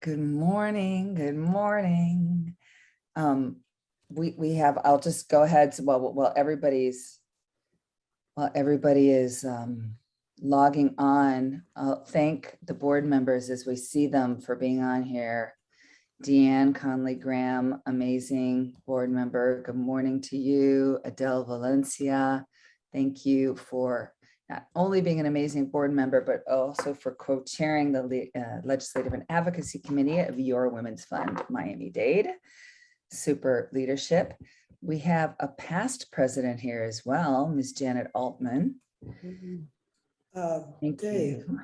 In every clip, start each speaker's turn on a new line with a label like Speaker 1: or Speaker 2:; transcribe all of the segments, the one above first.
Speaker 1: Good morning. Good morning. We have, I'll just go ahead. While everybody is logging on, I'll thank the board members as we see them for being on here. Deanne Conley Graham, amazing board member. Good morning to you. Adele Valencia, thank you for not only being an amazing board member, but also for co-chairing the Legislative and Advocacy Committee of your Women's Fund, Miami-Dade. Super leadership. We have a past president here as well, Ms. Janet Altman. Thank you.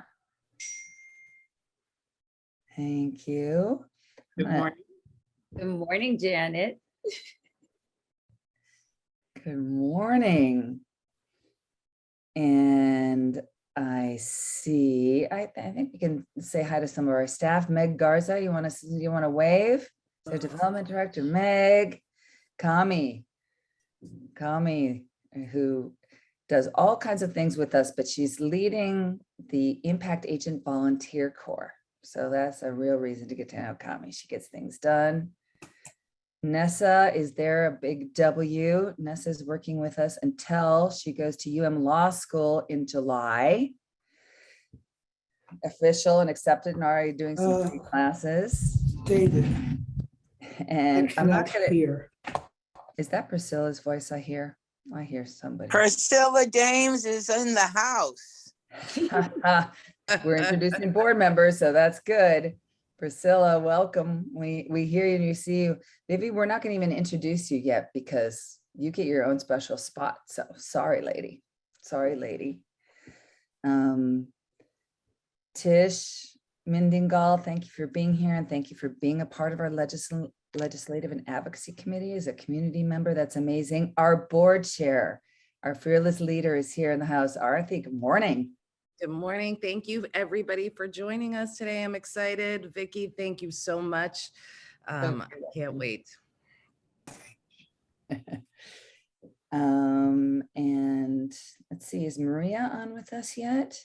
Speaker 1: Thank you.
Speaker 2: Good morning.
Speaker 3: Good morning, Janet.
Speaker 1: Good morning. And I see, I think we can say hi to some of our staff. Meg Garza, you want to wave? So Development Director Meg, Kami, who does all kinds of things with us, but she's leading the Impact Agent Volunteer Corps. So that's a real reason to get to know Kami. She gets things done. Nessa is there, a big W. Nessa's working with us until she goes to Law School in July. Official and accepted and already doing some free classes.
Speaker 4: David.
Speaker 1: And I'm not gonna
Speaker 4: hear.
Speaker 1: Is that Priscilla's voice I hear? I hear somebody.
Speaker 2: Priscilla James is in the house.
Speaker 1: We're introducing board members, so that's good. Priscilla, welcome. We hear you and you see you. Maybe we're not going to even introduce you yet because you get your own special spot. So sorry, lady. Sorry, lady. Tish Mindingal, thank you for being here and thank you for being a part of our Legislative and Advocacy Committee as a community member. That's amazing. Our board chair, our fearless leader is here in the house. Arati, good morning.
Speaker 5: Good morning. Thank you, everybody, for joining us today. I'm excited. Vicki, thank you so much. I can't wait.
Speaker 1: And let's see, is Maria on with us yet?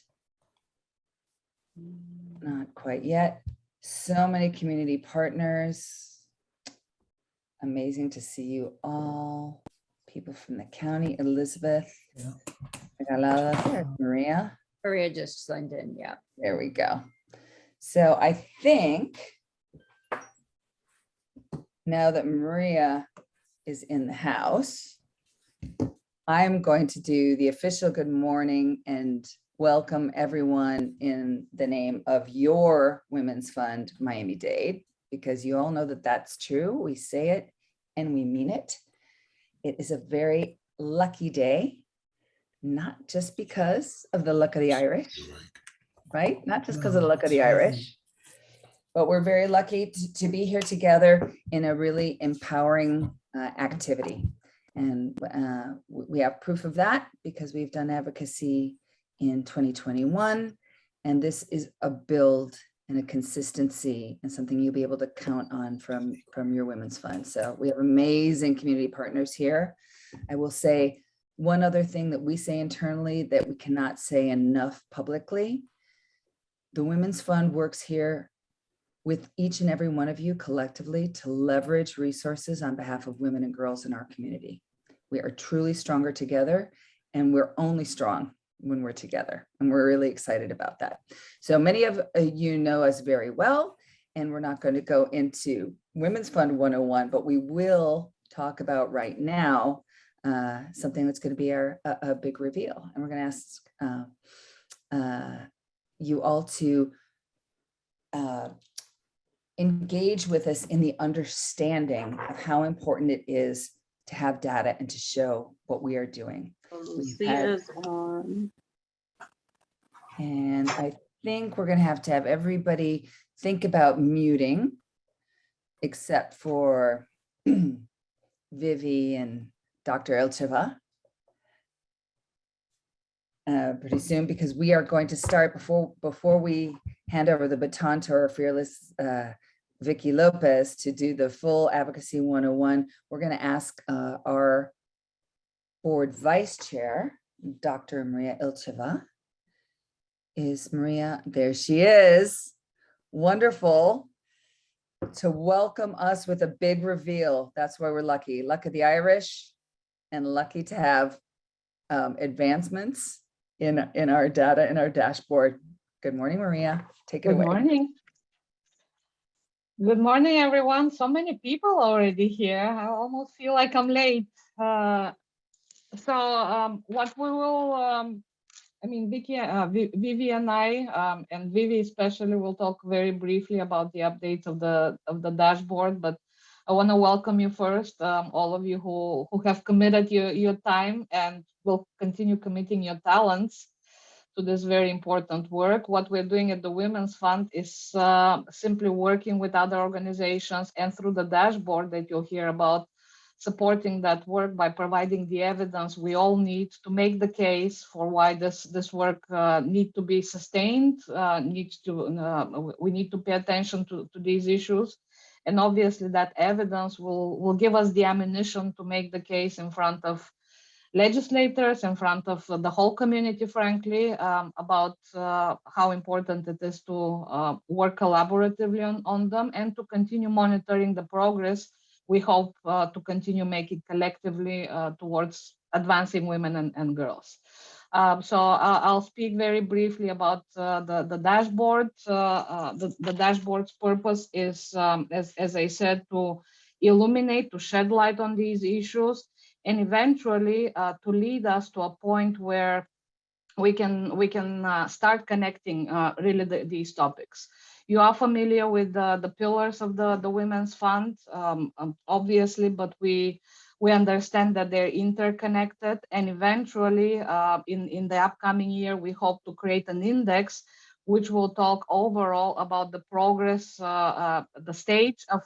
Speaker 1: Not quite yet. So many community partners. Amazing to see you all. People from the county. Elizabeth. Yeah. Maria.
Speaker 3: Maria just signed in, yeah.
Speaker 1: There we go. So I think now that Maria is in the house, I'm going to do the official good morning and welcome everyone in the name of your Women's Fund, Miami-Dade, because you all know that that's true. We say it and we mean it. It is a very lucky day. Not just because of the luck of the Irish, right? Not just because of the luck of the Irish, but we're very lucky to be here together in a really empowering activity. And we have proof of that because we've done advocacy in 2021. And this is a build and a consistency and something you'll be able to count on from your Women's Fund. So we have amazing community partners here. I will say, one other thing that we say internally that we cannot say enough publicly, the Women's Fund works here with each and every one of you collectively to leverage resources on behalf of women and girls in our community. We are truly stronger together and we're only strong when we're together. And we're really excited about that. So many of you know us very well, and we're not going to go into Women's Fund 101, but we will talk about right now something that's going to be a big reveal. And we're going to ask you all to engage with us in the understanding of how important it is to have data and to show what we are doing. And I think we're going to have everybody think about muting, except for Vivi and Dr. Elcheva pretty soon, because we are going to start before we hand over the baton to our fearless Vicki Lopez to do the full Advocacy 101. We're going to ask our board vice chair, Dr. Maria Ilcheva. Is Maria? There she is. Wonderful. to welcome us with a big reveal. That's why we're lucky. Luck of the Irish and lucky to have advancements in our data, in our dashboard. Good morning, Maria. Take it
Speaker 4: Good
Speaker 1: away.
Speaker 4: morning. Good morning, everyone. So many people already here. I almost feel like I'm late. What we will, Vicky, Vivi and I, and Vivi especially, will talk very briefly about the updates of the dashboard. But I want to welcome you first, all of you who have committed your time and will continue committing your talents to this very important work. What we're doing at the Women's Fund is simply working with other organizations and through the dashboard that you'll hear about, supporting that work by providing the evidence we all need to make the case for why this work need to be sustained, we need to pay attention to these issues. And obviously that evidence will give us the ammunition to make the case in front of legislators, in front of the whole community, frankly, about how important it is to work collaboratively on them and to continue monitoring the progress we hope to continue making collectively towards advancing women and girls. I'll speak very briefly about the dashboard. The dashboard's purpose is, as I said, to illuminate, to shed light on these issues, and eventually to lead us to a point where we can start connecting really these topics. You are familiar with the pillars of the Women's Fund, obviously, but we understand that they're interconnected, and eventually in the upcoming year, we hope to create an index which will talk overall about the progress, the stage of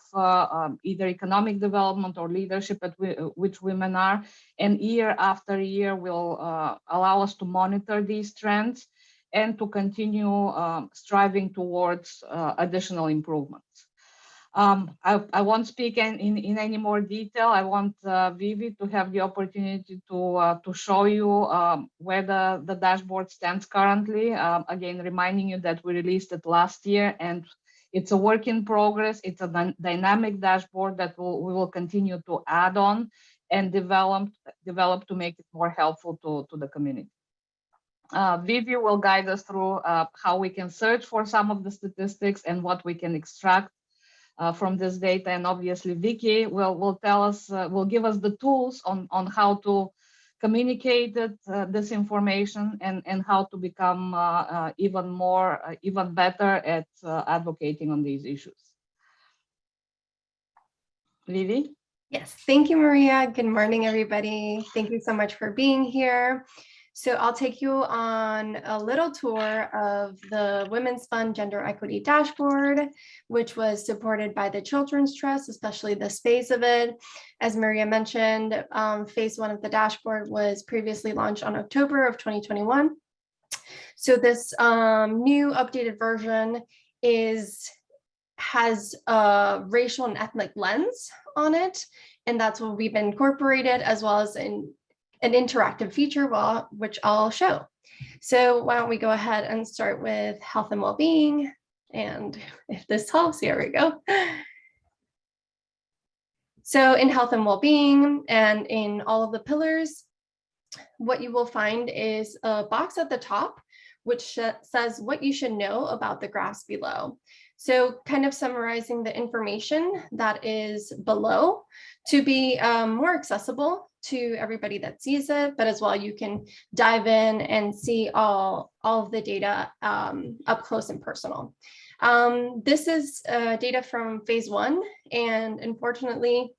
Speaker 4: either economic development or leadership at which women are, and year after year will allow us to monitor these trends and to continue striving towards additional improvements. I won't speak in any more detail. I want Vivi to have the opportunity to show you where the dashboard stands currently. Again, reminding you that we released it last year and it's a work in progress. It's a dynamic dashboard that we will continue to add on and develop to make it more helpful to the community. Vivi will guide us through how we can search for some of the statistics and what we can extract from this data, and obviously Vicki will tell us, will give us the tools on how to communicate this information and how to become even better at advocating on these issues. Vivi?
Speaker 6: Yes, thank you, Maria. Good morning, everybody. Thank you so much for being here. So I'll take you on a little tour of the Women's Fund Gender Equity Dashboard, which was supported by the Children's Trust, especially this phase of it. As Maria mentioned, phase one of the dashboard was previously launched on October of 2021. So this new updated version has a racial and ethnic lens on it, and that's what we've incorporated, as well as an interactive feature, which I'll show. So why don't we go ahead and start with health and well-being, and if this helps, here we go. So in health and well-being and in all of the pillars, what you will find is a box at the top which says what you should know about the graphs below. So kind of summarizing the information that is below to be more accessible to everybody that sees it, but as well you can dive in and see all of the data up close and personal. This is data from phase one, and unfortunately,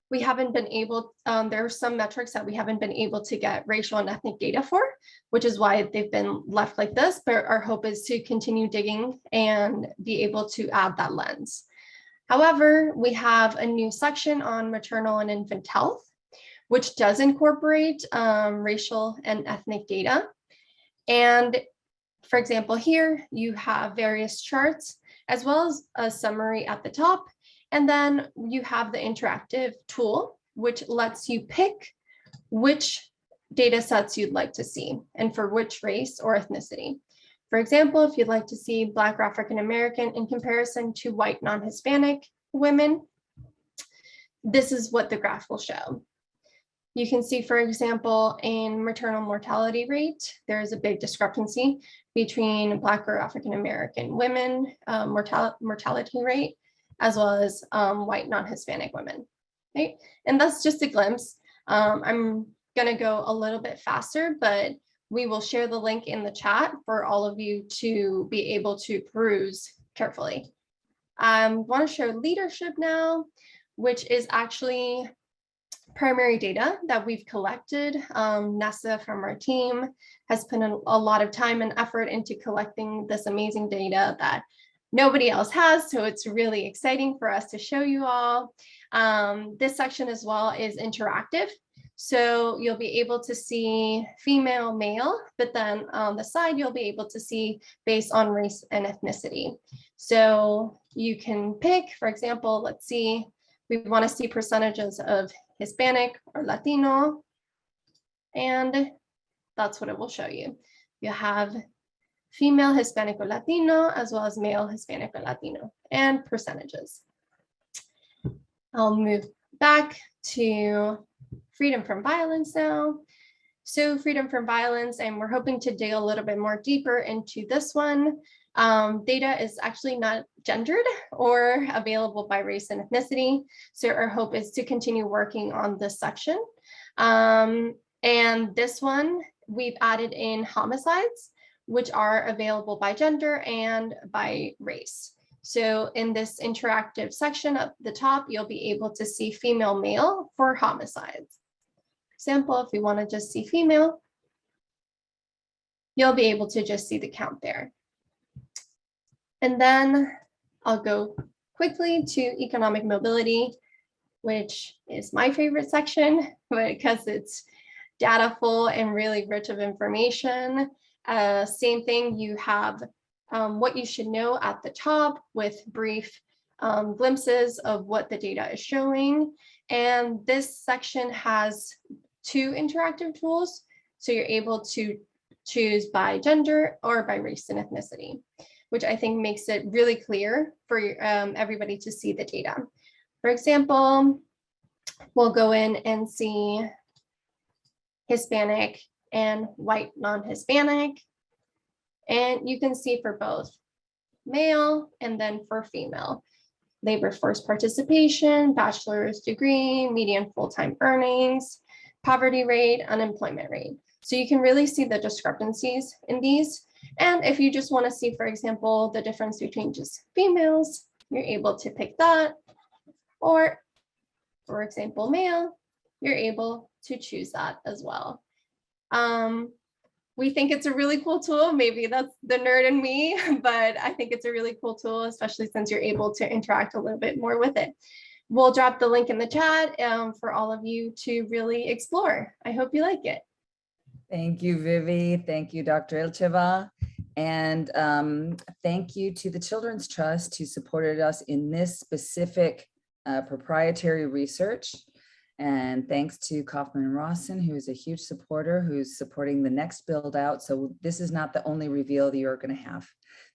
Speaker 6: we haven't been able, there are some metrics that we haven't been able to get racial and ethnic data for, which is why they've been left like this, but our hope is to continue digging and be able to add that lens. However, we have a new section on maternal and infant health, which does incorporate racial and ethnic data. And for example, here you have various charts, as well as a summary at the top. And then you have the interactive tool, which lets you pick which data sets you'd like to see and for which race or ethnicity. For example, if you'd like to see Black or African American in comparison to white non-Hispanic women, this is what the graph will show. You can see, for example, in maternal mortality rate, there is a big discrepancy between Black or African American women mortality rate, as well as white non-Hispanic women, right? And that's just a glimpse. I'm gonna go a little bit faster, but we will share the link in the chat for all of you to be able to peruse carefully. I want to show leadership now, which is actually primary data that we've collected. Nessa from our team has put in a lot of time and effort into collecting this amazing data that nobody else has. So it's really exciting for us to show you all. This section as well is interactive. So you'll be able to see female, male, but then on the side, you'll be able to see based on race and ethnicity. So you can pick, for example, let's see, we want to see percentages of Hispanic or Latino, and that's what it will show you. You have female Hispanic or Latino, as well as male Hispanic or Latino, and percentages. I'll move back to freedom from violence now. So freedom from violence, and we're hoping to dig a little bit more deeper into this one. Data is actually not gendered or available by race and ethnicity. So our hope is to continue working on this section. And this one, we've added in homicides, which are available by gender and by race. So in this interactive section at the top, you'll be able to see female, male for homicides. For example, if we want to just see female, you'll be able to just see the count there. And then I'll go quickly to economic mobility, which is my favorite section because it's data full and really rich of information. Same thing, you have what you should know at the top with brief glimpses of what the data is showing. And this section has 2 interactive tools. So you're able to choose by gender or by race and ethnicity, which I think makes it really clear for everybody to see the data. For example, we'll go in and see Hispanic and white non-Hispanic. And you can see for both male and then for female. Labor force participation, bachelor's degree, median full-time earnings, poverty rate, unemployment rate. So you can really see the discrepancies in these. And if you just want to see, for example, the difference between just females, you're able to pick that. Or, for example, male, you're able to choose that as well. We think it's a really cool tool. Maybe that's the nerd in me, but I think it's a really cool tool, especially since you're able to interact a little bit more with it. We'll drop the link in the chat for all of you to really explore. I hope you like it.
Speaker 1: Thank you, Vivi. Thank you, Dr. Ilcheva. And thank you to the Children's Trust who supported us in this specific proprietary research. And thanks to Kaufman & Rawson, who is a huge supporter, who's supporting the next build out. So this is not the only reveal that you're going to have.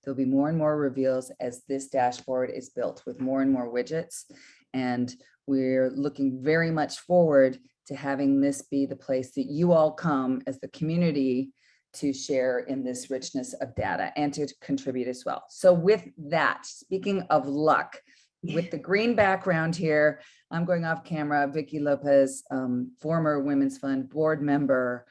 Speaker 1: There'll be more and more reveals as this dashboard is built with more and more widgets. And we're looking very much forward to having this be the place that you all come as the community to share in this richness of data and to contribute as well. So with that, speaking of luck, with the green background here, I'm going off camera, Vicki Lopez, former Women's Fund board member,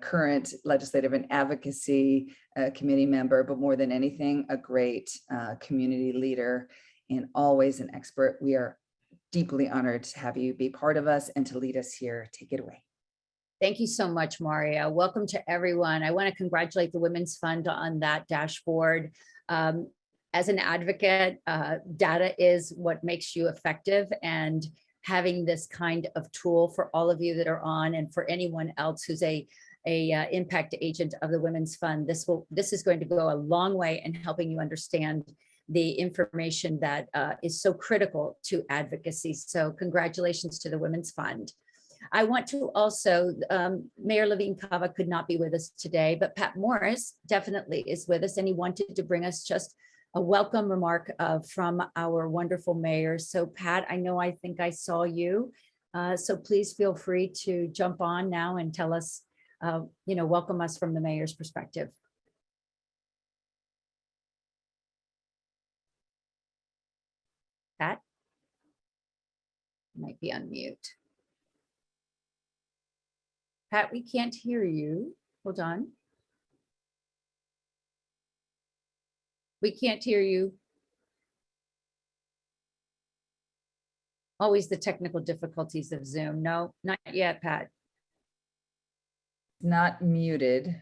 Speaker 1: current legislative and advocacy committee member, but more than anything, a great community leader and always an expert. We are deeply honored to have you be part of us and to lead us here. Take it away.
Speaker 3: Thank you so much, Maria. Welcome to everyone. I want to congratulate the Women's Fund on that dashboard. As an advocate, data is what makes you effective, and having this kind of tool for all of you that are on and for anyone else who's a impact agent of the Women's Fund, this is going to go a long way in helping you understand the information that is so critical to advocacy. So congratulations to the Women's Fund. I want to also, Mayor Levine Cava could not be with us today, but Pat Morris definitely is with us, and he wanted to bring us just a welcome remark from our wonderful mayor. So Pat, I think I saw you. So please feel free to jump on now and tell us, welcome us from the mayor's perspective. Pat? Might be on mute. Pat, we can't hear you. Hold on. We can't hear you. Always the technical difficulties of Zoom. No, not yet, Pat.
Speaker 1: Not muted.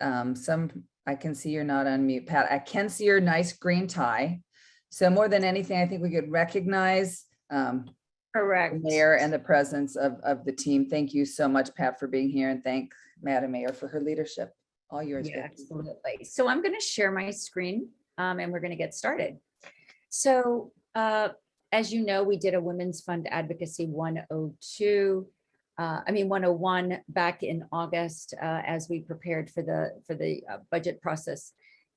Speaker 1: I can see you're not on mute, Pat. I can see your nice green tie. So more than anything, I think we could recognize
Speaker 3: Correct.
Speaker 1: the mayor and the presence of the team. Thank you so much, Pat, for being here, and thank Madam Mayor for her leadership. All yours.
Speaker 3: Yeah,
Speaker 1: Vicki.
Speaker 3: absolutely. So I'm going to share my screen and we're going to get started. So as you know, we did a Women's Fund Advocacy 101 back in August as we prepared for the budget process.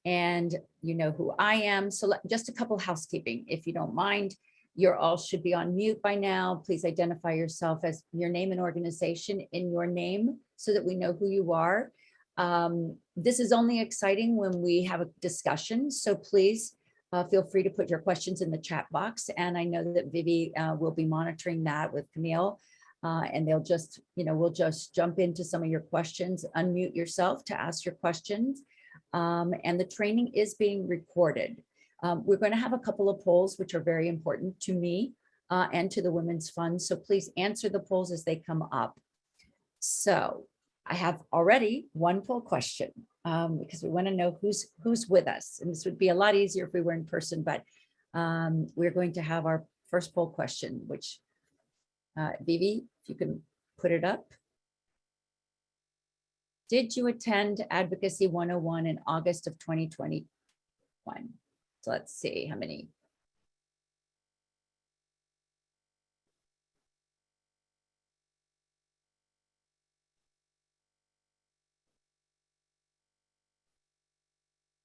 Speaker 3: And you know who I am. So just a couple housekeeping, if you don't mind. You all should be on mute by now. Please identify yourself as your name and organization in your name so that we know who you are. This is only exciting when we have a discussion. So please feel free to put your questions in the chat box. And I know that Vivi will be monitoring that with Camille. And they'll just, we'll just jump into some of your questions, unmute yourself to ask your questions. And the training is being recorded. We're going to have a couple of polls, which are very important to me and to the Women's Fund. So please answer the polls as they come up. So I have already one poll question because we want to know who's with us. And this would be a lot easier if we were in person, but we're going to have our first poll question, which Vivi, if you can put it up. Did you attend Advocacy 101 in August of 2021? So let's see how many.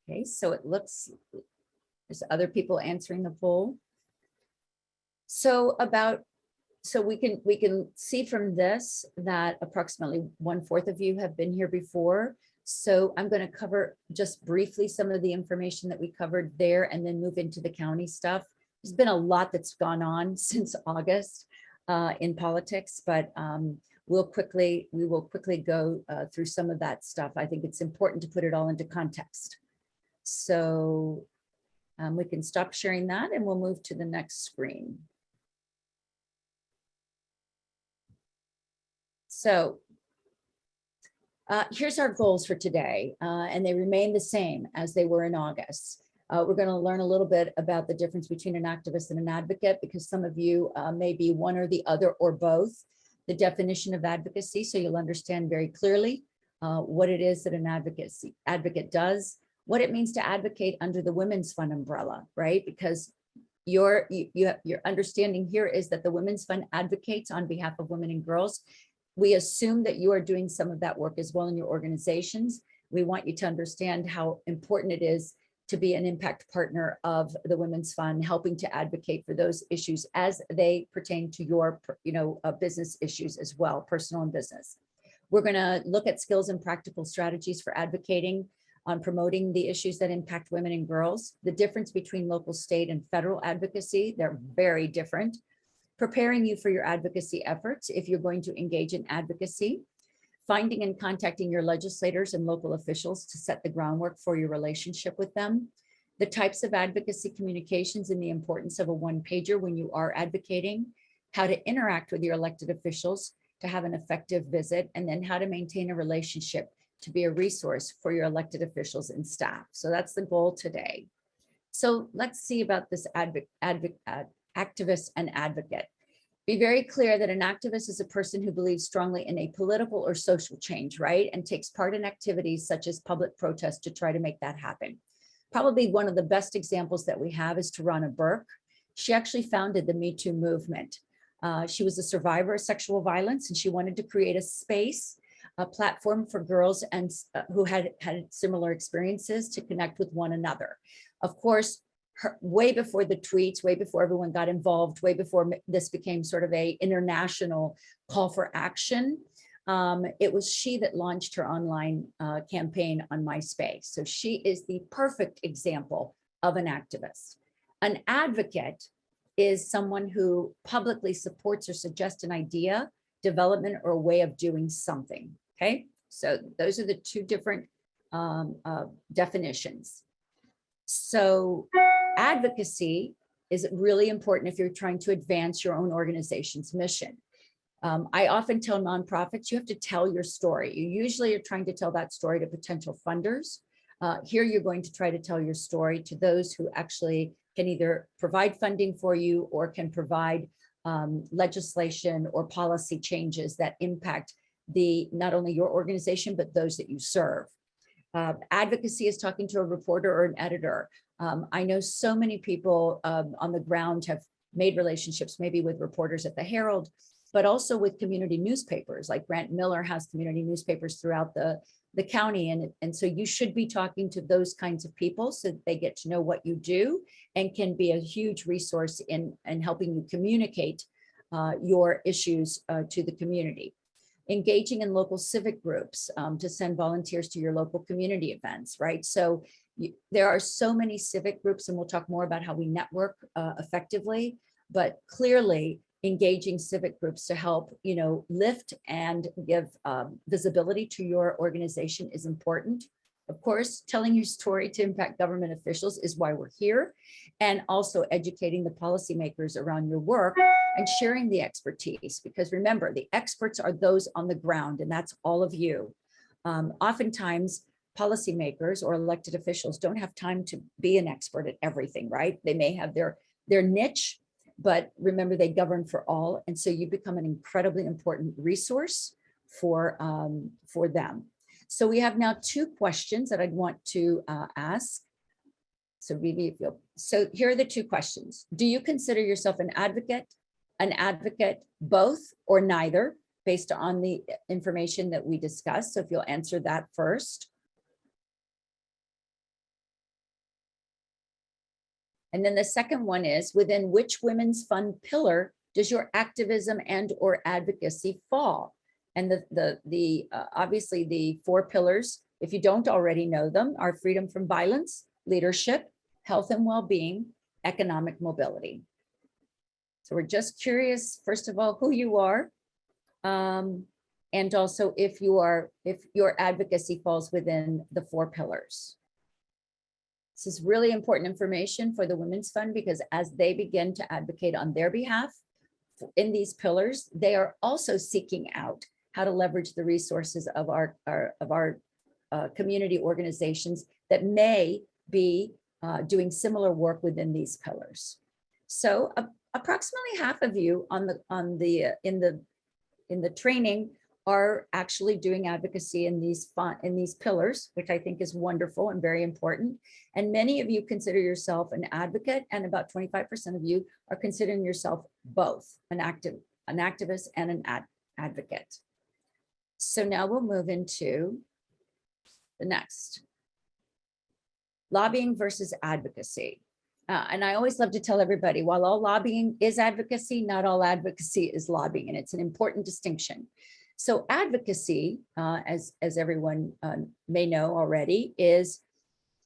Speaker 3: Okay, so it looks, there's other people answering the poll. So we can see from this that approximately 1/4 of you have been here before. So I'm going to cover just briefly some of the information that we covered there and then move into the county stuff. There's been a lot that's gone on since August in politics, but we will quickly go through some of that stuff. I think it's important to put it all into context. So we can stop sharing that and we'll move to the next screen. So here's our goals for today, and they remain the same as they were in August. We're going to learn a little bit about the difference between an activist and an advocate, because some of you may be one or the other or both. The definition of advocacy, so you'll understand very clearly what it is that an advocate does, what it means to advocate under the Women's Fund umbrella, right? Because your understanding here is that the Women's Fund advocates on behalf of women and girls. We assume that you are doing some of that work as well in your organizations. We want you to understand how important it is to be an impact partner of the Women's Fund, helping to advocate for those issues as they pertain to your business issues as well, personal and business. We're going to look at skills and practical strategies for advocating on promoting the issues that impact women and girls, the difference between local, state, and federal advocacy. They're very different. Preparing you for your advocacy efforts if you're going to engage in advocacy, finding and contacting your legislators and local officials to set the groundwork for your relationship with them, the types of advocacy communications and the importance of a one-pager when you are advocating, how to interact with your elected officials to have an effective visit, and then how to maintain a relationship to be a resource for your elected officials and staff. So that's the goal today. So let's see about this activist and advocate. Be very clear that an activist is a person who believes strongly in a political or social change, right? And takes part in activities such as public protest to try to make that happen. Probably one of the best examples that we have is Tarana Burke. She actually founded the Me Too movement. She was a survivor of sexual violence, and she wanted to create a space, a platform for girls and who had similar experiences to connect with one another. Of course, way before the tweets, way before everyone got involved, way before this became sort of a international call for action, it was she that launched her online campaign on MySpace. So she is the perfect example of an activist. An advocate is someone who publicly supports or suggests an idea, development, or a way of doing something. Okay, so those are the two different definitions. So advocacy is really important if you're trying to advance your own organization's mission. I often tell nonprofits, you have to tell your story. You usually are trying to tell that story to potential funders. Here you're going to try to tell your story to those who actually can either provide funding for you or can provide legislation or policy changes that impact not only your organization, but those that you serve. Advocacy is talking to a reporter or an editor. I know so many people on the ground have made relationships, maybe with reporters at the Herald, but also with community newspapers. Like Grant Miller has community newspapers throughout the county. And so you should be talking to those kinds of people so that they get to know what you do and can be a huge resource in helping you communicate your issues to the community. Engaging in local civic groups to send volunteers to your local community events, right? So there are so many civic groups, and we'll talk more about how we network effectively, but clearly engaging civic groups to help, lift and give visibility to your organization is important. Of course, telling your story to impact government officials is why we're here, and also educating the policymakers around your work and sharing the expertise, because remember, the experts are those on the ground, and that's all of you. Oftentimes, policymakers or elected officials don't have time to be an expert at everything, right? They may have their niche, but remember, they govern for all, and so you become an incredibly important resource for them. So we have now two questions that I'd want to ask. So Vivi, so here are the two questions. Do you consider yourself an advocate, both, or neither, based on the information that we discussed? So if you'll answer that first. And then the second one is, within which Women's Fund pillar does your activism and or advocacy fall? And obviously the four pillars, if you don't already know them, are freedom from violence, leadership, health and well-being, economic mobility. So we're just curious, first of all, who you are, and also if your advocacy falls within the four pillars. This is really important information for the Women's Fund, because as they begin to advocate on their behalf in these pillars, they are also seeking out how to leverage the resources of our community organizations that may be doing similar work within these pillars. So approximately half of you in the training are actually doing advocacy in these pillars, which I think is wonderful and very important. And many of you consider yourself an advocate, and about 25% of you are considering yourself both an activist and an advocate. So now we'll move into the next. Lobbying versus advocacy. And I always love to tell everybody, while all lobbying is advocacy, not all advocacy is lobbying, and it's an important distinction. So advocacy, as everyone may know already, is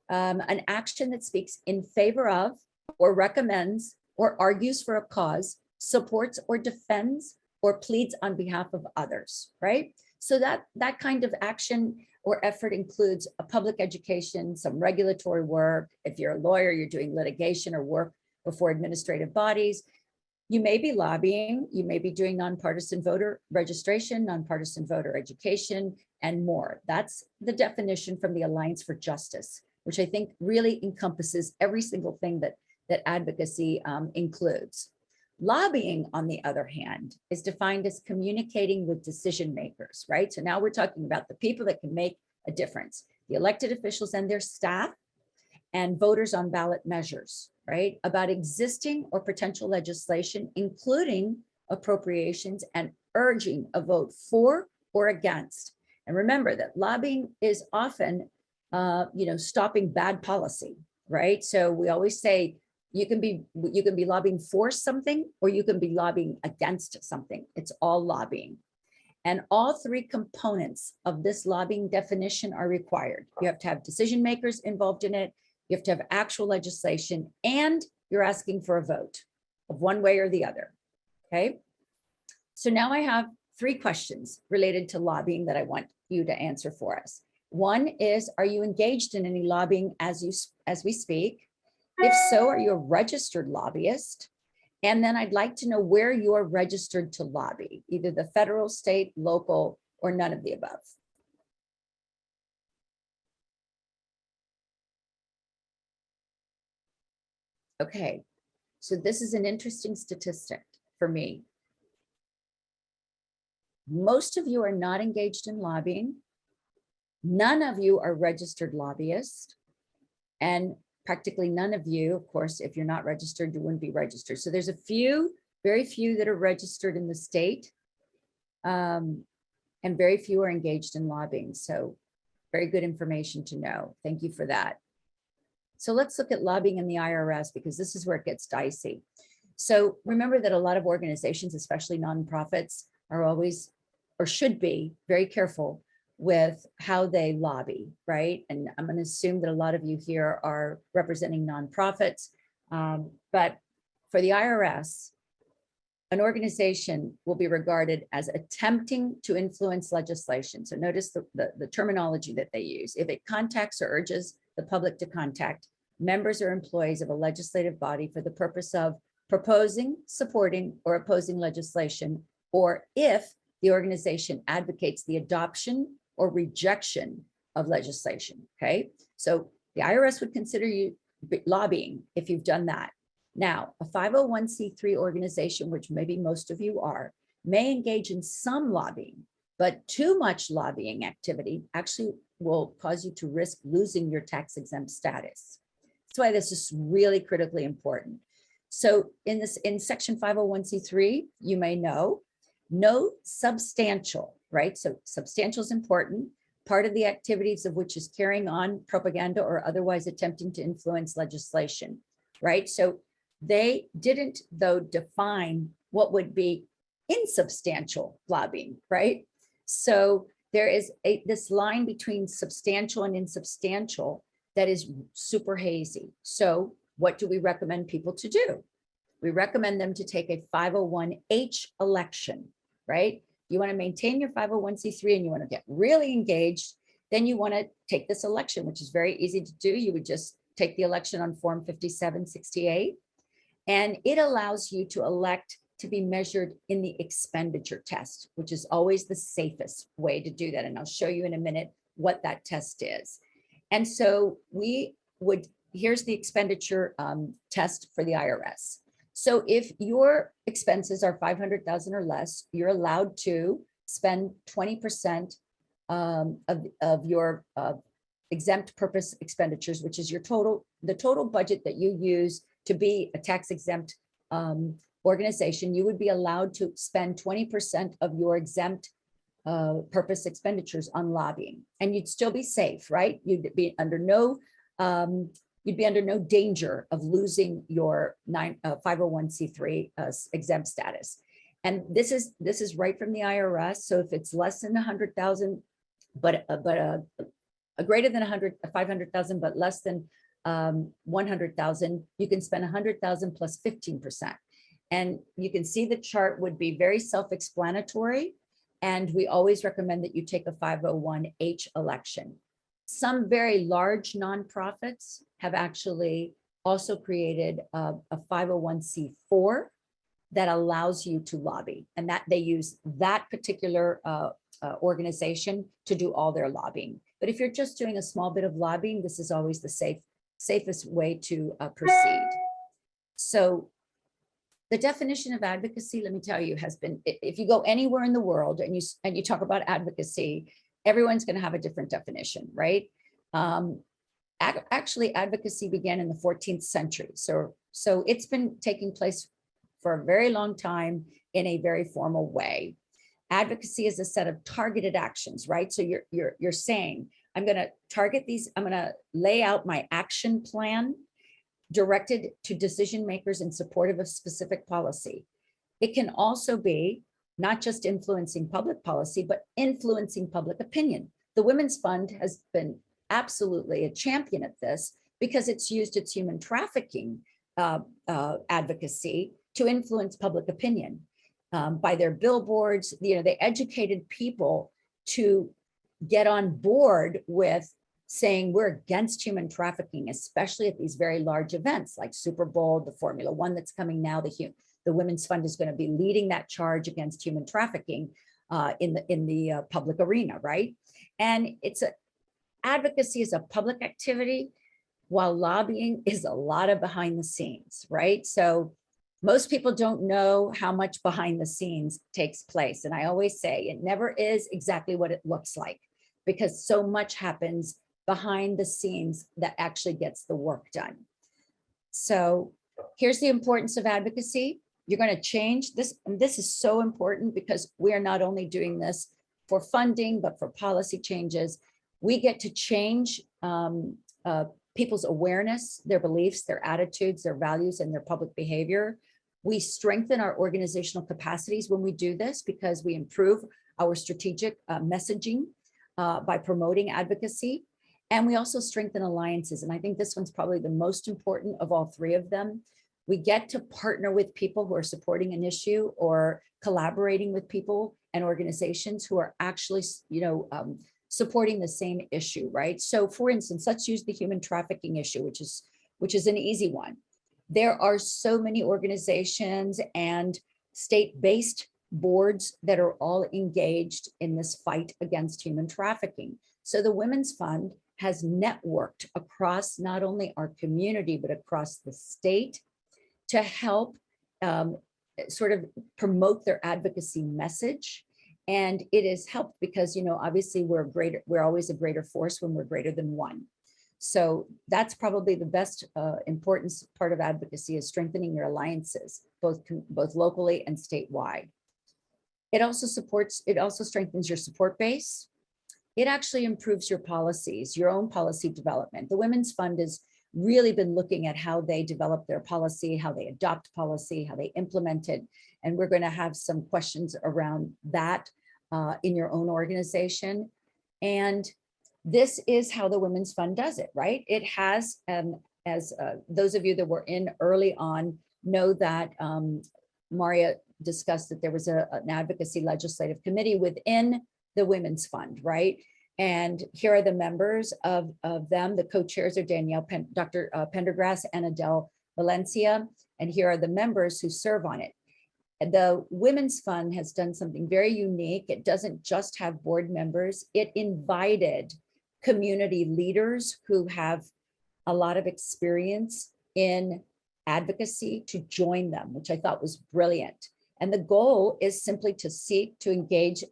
Speaker 3: an action that speaks in favor of, or recommends, or argues for a cause, supports or defends, or pleads on behalf of others, right? So that kind of action or effort includes a public education, some regulatory work. If you're a lawyer, you're doing litigation or work before administrative bodies. You may be lobbying, you may be doing nonpartisan voter registration, nonpartisan voter education, and more. That's the definition from the Alliance for Justice, which I think really encompasses every single thing that advocacy includes. Lobbying, on the other hand, is defined as communicating with decision makers, right? So now we're talking about the people that can make a difference, the elected officials and their staff, and voters on ballot measures, right? About existing or potential legislation, including appropriations, and urging a vote for or against. And remember that lobbying is often, stopping bad policy, right? So we always say you can be lobbying for something, or you can be lobbying against something. It's all lobbying. And all three components of this lobbying definition are required. You have to have decision makers involved in it. You have to have actual legislation, and you're asking for a vote of one way or the other. Okay. So now I have three questions related to lobbying that I want you to answer for us. One is, are you engaged in any lobbying as we speak? If so, are you a registered lobbyist? And then I'd like to know where you're registered to lobby, either the federal, state, local, or none of the above. Okay, so this is an interesting statistic for me. Most of you are not engaged in lobbying. None of you are registered lobbyists. And practically none of you, of course, if you're not registered, you wouldn't be registered. So there's a few, very few that are registered in the state, and very few are engaged in lobbying. So very good information to know. Thank you for that. So let's look at lobbying in the IRS, because this is where it gets dicey. So remember that a lot of organizations, especially nonprofits, are always, or should be, very careful with how they lobby, right? And I'm going to assume that a lot of you here are representing nonprofits, but for the IRS, an organization will be regarded as attempting to influence legislation. So notice the terminology that they use. If it contacts or urges the public to contact members or employees of a legislative body for the purpose of proposing, supporting, or opposing legislation, or if the organization advocates the adoption or rejection of legislation, okay? So the IRS would consider you lobbying if you've done that. Now, a 501c3 organization, which maybe most of you are, may engage in some lobbying, but too much lobbying activity actually will cause you to risk losing your tax-exempt status. That's why this is really critically important. So in section 501c3, you may know, no substantial, right? So substantial is important. Part of the activities of which is carrying on propaganda or otherwise attempting to influence legislation, right? So they didn't, though, define what would be insubstantial lobbying, right? So there is this line between substantial and insubstantial that is super hazy. So what do we recommend people to do? We recommend them to take a 501h election, right? You want to maintain your 501c3 and you want to get really engaged, then you want to take this election, which is very easy to do. You would just take the election on form 5768, and it allows you to elect to be measured in the expenditure test, which is always the safest way to do that. And I'll show you in a minute what that test is. And so here's the expenditure test for the IRS. So if your expenses are 500,000 or less, you're allowed to spend 20% of your exempt purpose expenditures, which is the total budget that you use to be a tax exempt organization. You would be allowed to spend 20% of your exempt purpose expenditures on lobbying, and you'd still be safe, right? You'd be under no danger of losing your 501c3 exempt status. And this is right from the IRS. So if it's less than 100,000, but greater than 500,000, but less than 100,000, you can spend 100,000 plus 15%. And you can see the chart would be very self-explanatory. And we always recommend that you take a 501h election. Some very large nonprofits have actually also created a 501c4 that allows you to lobby, and that they use that particular organization to do all their lobbying. But if you're just doing a small bit of lobbying, this is always the safest way to proceed. So the definition of advocacy, let me tell you, has been, if you go anywhere in the world and you talk about advocacy, everyone's going to have a different definition, right? Actually, advocacy began in the 14th century. So it's been taking place for a very long time in a very formal way. Advocacy is a set of targeted actions, right? So you're saying, I'm going to target these, I'm going to lay out my action plan directed to decision makers in support of a specific policy. It can also be not just influencing public policy, but influencing public opinion. The Women's Fund has been absolutely a champion at this because it's used its human trafficking advocacy to influence public opinion by their billboards. They educated people to get on board with saying we're against human trafficking, especially at these very large events like Super Bowl, the Formula One that's coming now. The Women's Fund is going to be leading that charge against human trafficking in the public arena, right? And advocacy is a public activity, while lobbying is a lot of behind the scenes, right? So most people don't know how much behind the scenes takes place. And I always say it never is exactly what it looks like, because so much happens behind the scenes that actually gets the work done. So here's the importance of advocacy. You're going to change this. And this is so important because we are not only doing this for funding, but for policy changes. We get to change people's awareness, their beliefs, their attitudes, their values, and their public behavior. We strengthen our organizational capacities when we do this because we improve our strategic messaging by promoting advocacy. And we also strengthen alliances. And I think this one's probably the most important of all three of them. We get to partner with people who are supporting an issue or collaborating with people and organizations who are actually, supporting the same issue, right? So for instance, let's use the human trafficking issue, which is an easy one. There are so many organizations and state-based boards that are all engaged in this fight against human trafficking. So the Women's Fund has networked across not only our community, but across the state to help sort of promote their advocacy message. And it has helped because, obviously we're always a greater force when we're greater than one. So that's probably the best importance part of advocacy, is strengthening your alliances, both locally and statewide. It also strengthens your support base. It actually improves your policies, your own policy development. The Women's Fund has really been looking at how they develop their policy, how they adopt policy, how they implement it. And we're going to have some questions around that in your own organization. And this is how the Women's Fund does it, right? It has, as those of you that were in early on know that Mahlia discussed that there was an advocacy legislative committee within the Women's Fund, right? And here are the members of them. The co-chairs are Dr. Pendergrass and Adele Valencia. And here are the members who serve on it. The Women's Fund has done something very unique. It doesn't just have board members. It invited community leaders who have a lot of experience in advocacy to join them, which I thought was brilliant. And the goal is simply to seek to engage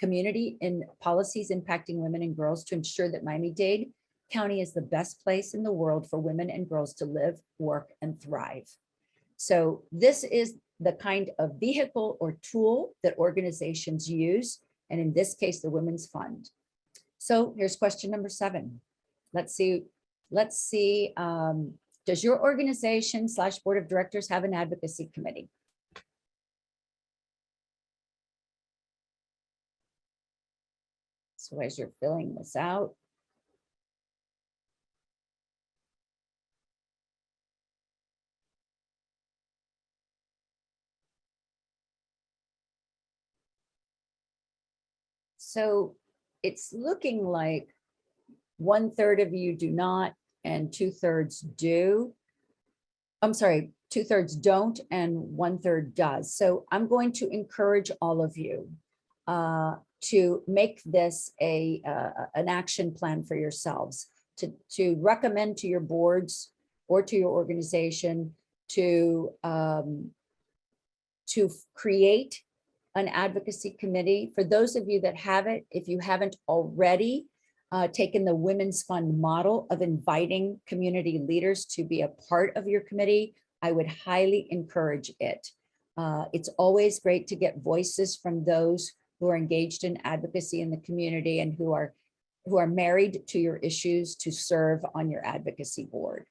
Speaker 3: community in policies impacting women and girls to ensure that Miami-Dade County is the best place in the world for women and girls to live, work, and thrive. So this is the kind of vehicle or tool that organizations use, and in this case, the Women's Fund. So here's question number 7. Let's see. Does your organization / board of directors have an advocacy committee? So as you're filling this out, so it's looking like 1/3 of you do not and 2/3 do. I'm sorry, 2/3 don't and 1/3 does. So I'm going to encourage all of you to make this an action plan for yourselves, to recommend to your boards or to your organization to create an advocacy committee. For those of you that have it, if you haven't already taken the Women's Fund model of inviting community leaders to be a part of your committee, I would highly encourage it. It's always great to get voices from those who are engaged in advocacy in the community and who are married to your issues to serve on your advocacy board.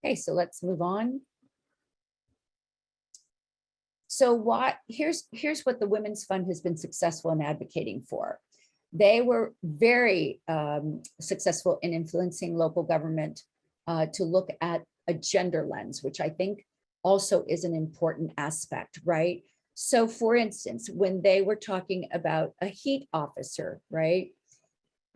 Speaker 3: Okay, so let's move on. So here's what the Women's Fund has been successful in advocating for. They were very successful in influencing local government to look at a gender lens, which I think also is an important aspect, right? So for instance, when they were talking about a heat officer, right?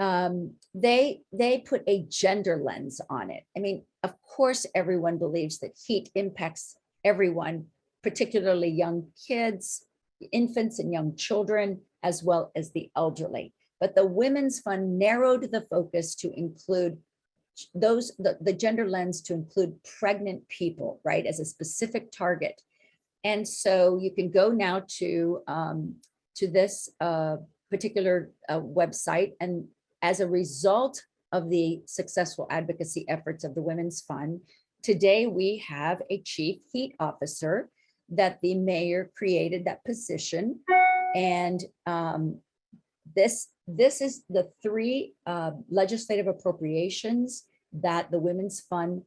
Speaker 3: They put a gender lens on it. I mean, of course, everyone believes that heat impacts everyone, particularly young kids, infants and young children, as well as the elderly. But the Women's Fund narrowed the focus to include the gender lens to include pregnant people, right, as a specific target. And so you can go now to this particular website, and as a result of the successful advocacy efforts of the Women's Fund, today we have a chief heat officer that the mayor created that position. And this is the 3 legislative appropriations that the Women's Fund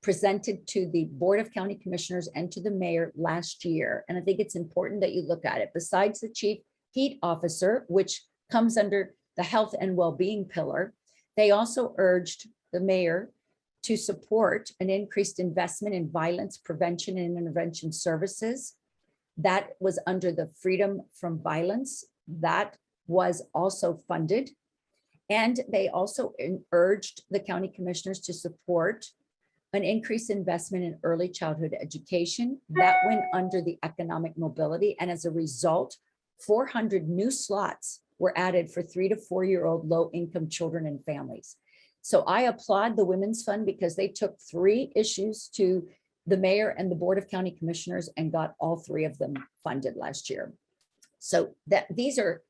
Speaker 3: presented to the Board of County Commissioners and to the mayor last year. And I think it's important that you look at it. Besides the chief heat officer, which comes under the health and well-being pillar, they also urged the mayor to support an increased investment in violence prevention and intervention services. That was under the Freedom from Violence. That was also funded. And they also urged the county commissioners to support an increased investment in early childhood education. That went under the economic mobility. And as a result, 400 new slots were added for 3 to 4-year-old low-income children and families. So I applaud the Women's Fund because they took 3 issues to the mayor and the Board of County Commissioners and got all 3 of them funded last year. So that these are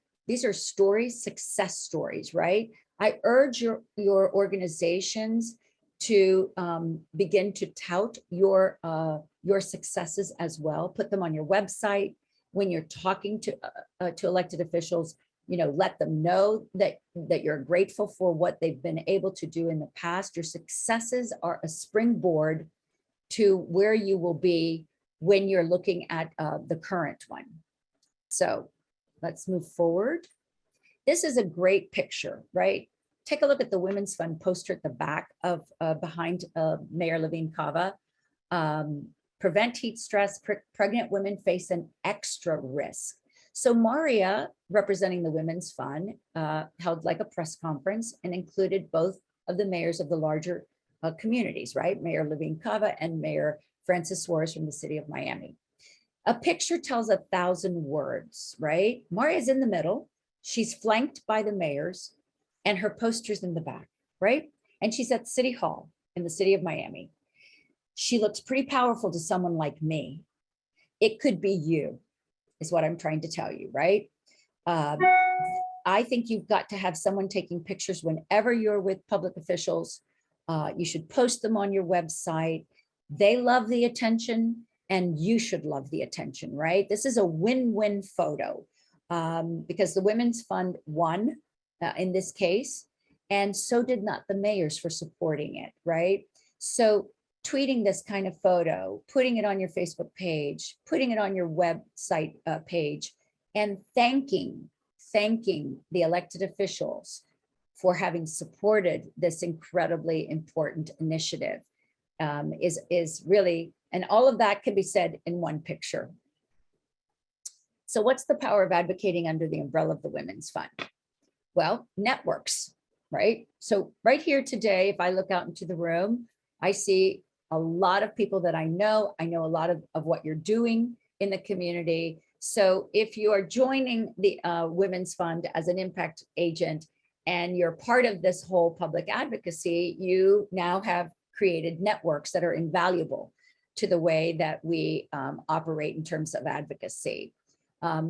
Speaker 3: stories, success stories, right? I urge your organizations to begin to tout your successes as well. Put them on your website. When you're talking to elected officials, you know, let them know that you're grateful for what they've been able to do in the past. Your successes are a springboard to where you will be when you're looking at the current one. So let's move forward. This is a great picture, right? Take a look at the Women's Fund poster at the back of behind Mayor Levine Cava. Prevent heat stress, pregnant women face an extra risk. So Maria, representing the Women's Fund, held like a press conference and included both of the mayors of the larger communities, right? Mayor Levine Cava and Mayor Francis Suarez from the city of Miami. A picture tells 1,000 words, right? Maria's in the middle. She's flanked by the mayors and her poster's in the back, right? And she's at City Hall in the city of Miami. She looks pretty powerful to someone like me. It could be you, is what I'm trying to tell you, right? I think you've got to have someone taking pictures whenever you're with public officials. You should post them on your website. They love the attention and you should love the attention, right? This is a win-win photo because the Women's Fund won in this case, and so did not the mayors for supporting it, right? So tweeting this kind of photo, putting it on your Facebook page, putting it on your website page, and thanking the elected officials for having supported this incredibly important initiative is really, and all of that can be said in one picture. So what's the power of advocating under the umbrella of the Women's Fund? Well, networks, right? So right here today, if I look out into the room, I see a lot of people that I know a lot of what you're doing in the community. So if you are joining the Women's Fund as an impact agent and you're part of this whole public advocacy, you now have created networks that are invaluable to the way that we operate in terms of advocacy.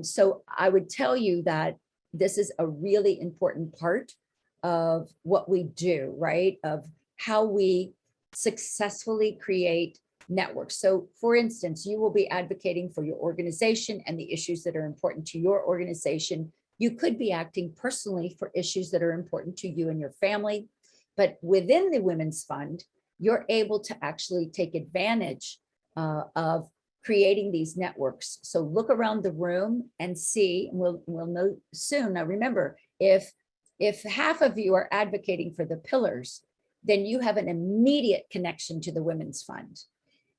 Speaker 3: So I would tell you that this is a really important part of what we do, right? Of how we successfully create networks. So for instance, you will be advocating for your organization and the issues that are important to your organization. You could be acting personally for issues that are important to you and your family. But within the Women's Fund, you're able to actually take advantage of creating these networks. So look around the room and see, and we'll know soon. Now remember, if half of you are advocating for the pillars, then you have an immediate connection to the Women's Fund.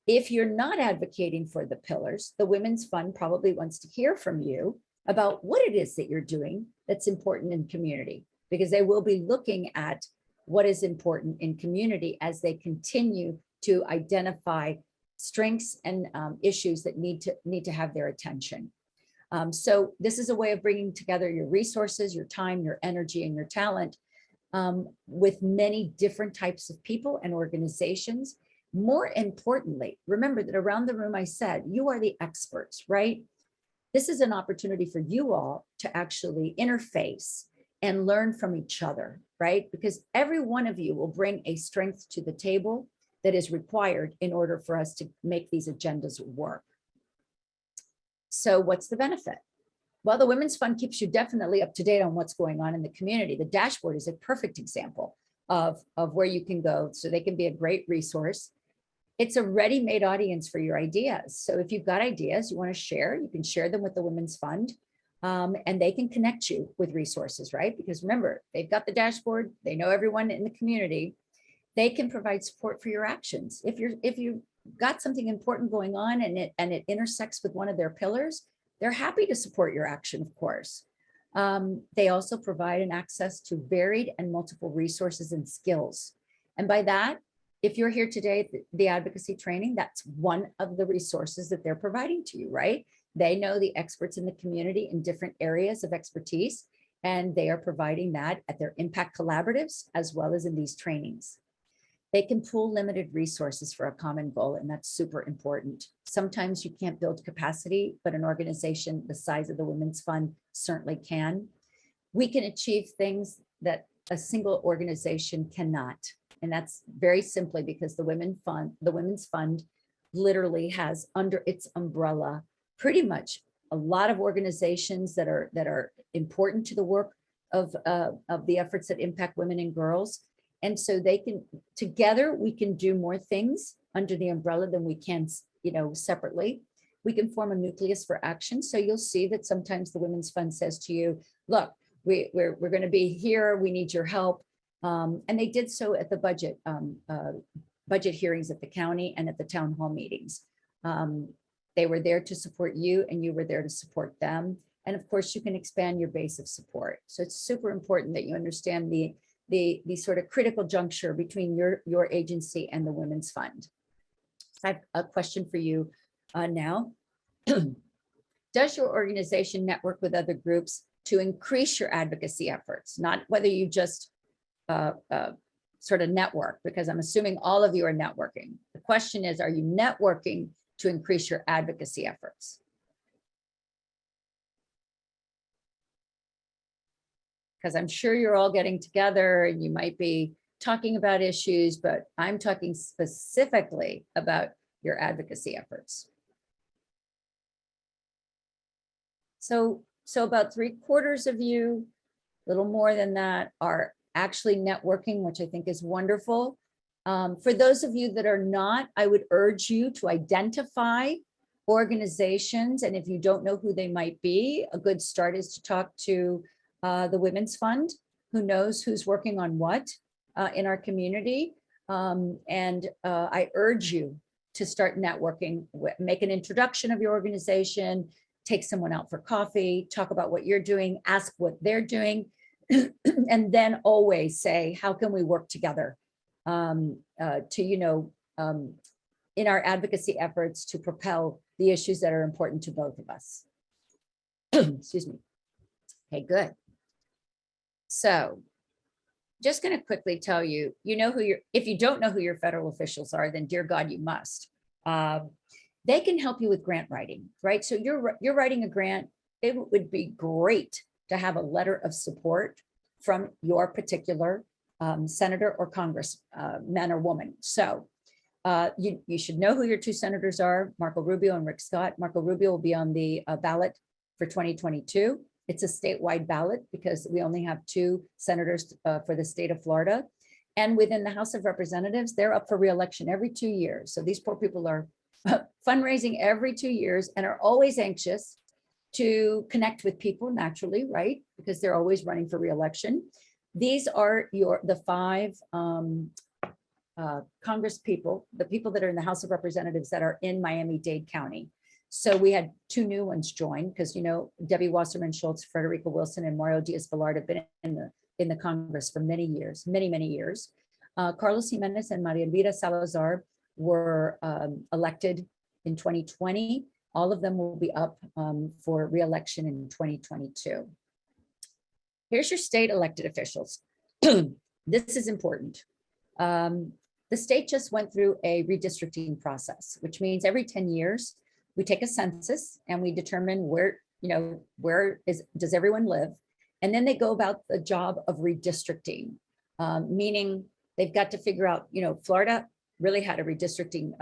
Speaker 3: If you're not advocating for the pillars, the Women's Fund probably wants to hear from you about what it is that you're doing that's important in community, because they will be looking at what is important in community as they continue to identify strengths and issues that need to have their attention. So this is a way of bringing together your resources, your time, your energy, and your talent with many different types of people and organizations. More importantly, remember that around the room I said, you are the experts, right? This is an opportunity for you all to actually interface and learn from each other, right? Because every one of you will bring a strength to the table that is required in order for us to make these agendas work. So what's the benefit? Well, the Women's Fund keeps you definitely up to date on what's going on in the community. The dashboard is a perfect example of where you can go, so they can be a great resource. It's a ready-made audience for your ideas. So if you've got ideas you want to share, you can share them with the Women's Fund, and they can connect you with resources, right? Because remember, they've got the dashboard, they know everyone in the community, they can provide support for your actions. If you've got something important going on and it intersects with one of their pillars, they're happy to support your action, of course. They also provide an access to varied and multiple resources and skills. And by that, if you're here today, the advocacy training, that's one of the resources that they're providing to you, right? They know the experts in the community in different areas of expertise, and they are providing that at their impact collaboratives as well as in these trainings. They can pool limited resources for a common goal, and that's super important. Sometimes you can't build capacity, but an organization the size of the Women's Fund certainly can. We can achieve things that a single organization cannot. And that's very simply because the Women's Fund literally has under its umbrella pretty much a lot of organizations that are important to the work of the efforts that impact women and girls. And so they can, together, we can do more things under the umbrella than we can, separately. We can form a nucleus for action. So you'll see that sometimes the Women's Fund says to you, look, we're going to be here. We need your help. And they did so at the budget hearings at the county and at the town hall meetings. They were there to support you, and you were there to support them. And of course, you can expand your base of support. So it's super important that you understand the sort of critical juncture between your agency and the Women's Fund. So I have a question for you now. Does your organization network with other groups to increase your advocacy efforts? Not whether you just sort of network, because I'm assuming all of you are networking. The question is, are you networking to increase your advocacy efforts? Because I'm sure you're all getting together and you might be talking about issues, but I'm talking specifically about your advocacy efforts. So about 3/4 of you, a little more than that, are actually networking, which I think is wonderful. For those of you that are not, I would urge you to identify organizations. And if you don't know who they might be, a good start is to talk to the Women's Fund, who knows who's working on what in our community. I urge you to start networking, make an introduction of your organization, take someone out for coffee, talk about what you're doing, ask what they're doing, and then always say, how can we work together in our advocacy efforts to propel the issues that are important to both of us. Excuse me. Okay, good. So just going to quickly tell you, if you don't know who your federal officials are, then dear God, you must. They can help you with grant writing, right? So you're writing a grant. It would be great to have a letter of support from your particular senator or congressman or woman. So You should know who your two senators are, Marco Rubio and Rick Scott. Marco Rubio will be on the ballot for 2022. It's a statewide ballot because we only have two senators for the state of Florida. And within the House of Representatives, they're up for re-election every 2 years. So these poor people are fundraising every 2 years and are always anxious to connect with people naturally, right? Because they're always running for re-election. These are the five Congress people, the people that are in the House of Representatives that are in Miami-Dade County. So we had two new ones join because, you know, Debbie Wasserman Schultz, Frederica Wilson, and Mario Diaz-Balart have been in the Congress for many years, many years. Carlos Jimenez and Maria Elvira Salazar were elected in 2020. All of them will be up for re-election in 2022. Here's your state elected officials. This is important. The state just went through a redistricting process, which means every 10 years, we take a census and we determine where, you know, does everyone live? And then they go about the job of redistricting, meaning they've got to figure out, you know, Florida really had a redistricting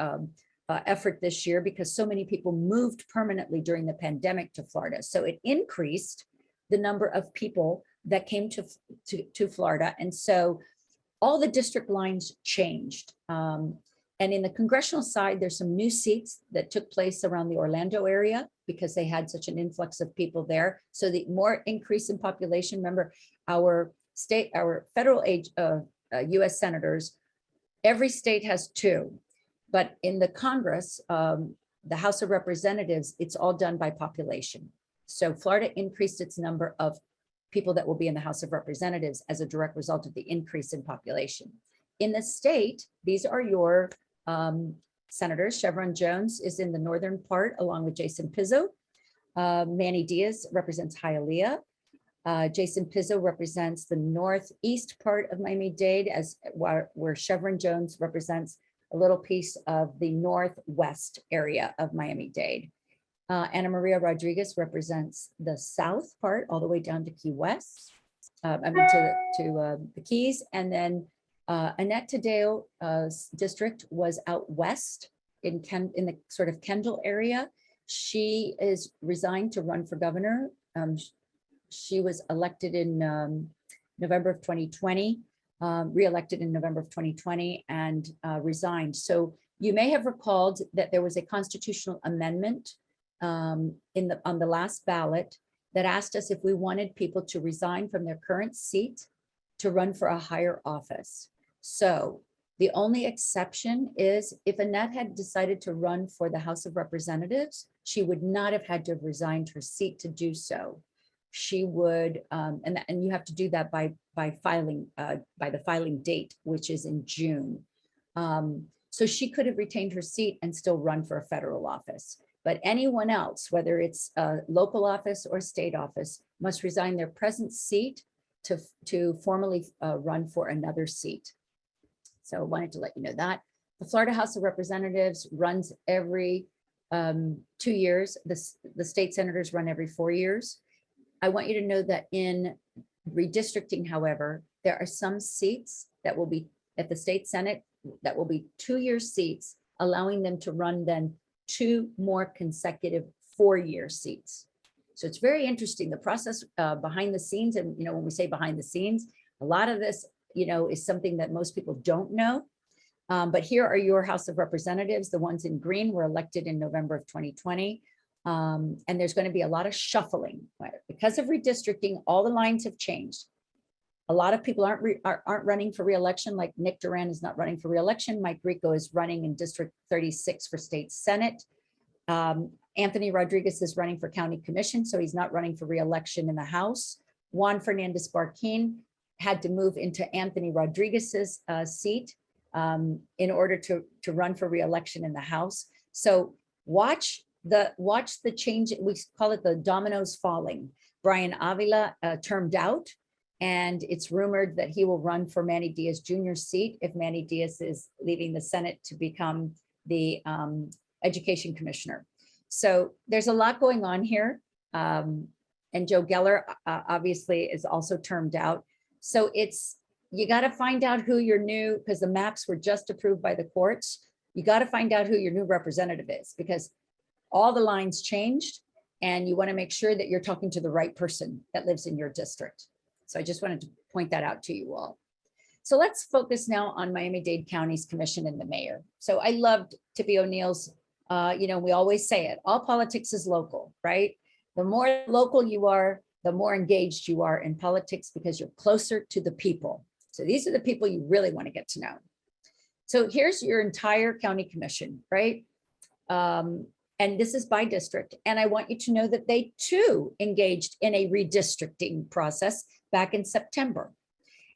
Speaker 3: effort this year because so many people moved permanently during the pandemic to Florida. So it increased the number of people that came to Florida. And so all the district lines changed. And in the congressional side, there's some new seats that took place around the Orlando area because they had such an influx of people there. So the more increase in population, remember our federal US senators, every state has two, but in the Congress, the House of Representatives, it's all done by population. So Florida increased its number of people that will be in the House of Representatives as a direct result of the increase in population. In the state, these are your senators. Chevron Jones is in the northern part along with Jason Pizzo. Manny Diaz represents Hialeah. Jason Pizzo represents the northeast part of Miami-Dade where Chevron Jones represents a little piece of the northwest area of Miami-Dade. Ana Maria Rodriguez represents the south part all the way down to Key West, to the Keys. And then Annette Tadeo's district was out west in the sort of Kendall area. She is resigned to run for governor. She was elected in November of 2020, re-elected in November of 2020 and resigned. So you may have recalled that there was a constitutional amendment on the last ballot that asked us if we wanted people to resign from their current seat to run for a higher office. So the only exception is if Annette had decided to run for the House of Representatives, she would not have had to have resigned her seat to do so. She would, and you have to do that by filing, by the filing date, which is in June. So she could have retained her seat and still run for a federal office. But anyone else, whether it's a local office or state office, must resign their present seat to formally run for another seat. So I wanted to let you know that. The Florida House of Representatives runs every 2 years. The state senators run every 4 years. I want you to know that in redistricting, however, there are some seats that will be at the state Senate that will be 2-year seats, allowing them to run then 2 more consecutive 4-year seats. So it's very interesting, the process behind the scenes. And, you know, when we say behind the scenes, a lot of this, you know, is something that most people don't know. But here are your House of Representatives. The ones in green were elected in November of 2020. And there's going to be a lot of shuffling. Because of redistricting, all the lines have changed. A lot of people aren't running for re-election, like Nick Duran is not running for re-election. Mike Rico is running in District 36 for State Senate. Anthony Rodriguez is running for County Commission, so he's not running for re-election in the House. Juan Fernandez Barquin had to move into Anthony Rodriguez's seat in order to run for re-election in the House. So watch the change. We call it the dominoes falling. Brian Avila termed out, and it's rumored that he will run for Manny Diaz Jr.'s seat if Manny Diaz is leaving the Senate to become the Education Commissioner. So there's a lot going on here. And Joe Geller obviously is also termed out. So you got to find out who your new, because the maps were just approved by the courts. you got to find out who your new representative is, because all the lines changed and you want to make sure that you're talking to the right person that lives in your district. So I just wanted to point that out to you all. So let's focus now on Miami-Dade County's commission and the mayor. So I loved Tippy O'Neill's, we always say it, all politics is local, right? The more local you are, the more engaged you are in politics because you're closer to the people. So these are the people you really want to get to know. So here's your entire county commission, right? And this is by district. And I want you to know that they too engaged in a redistricting process back in September.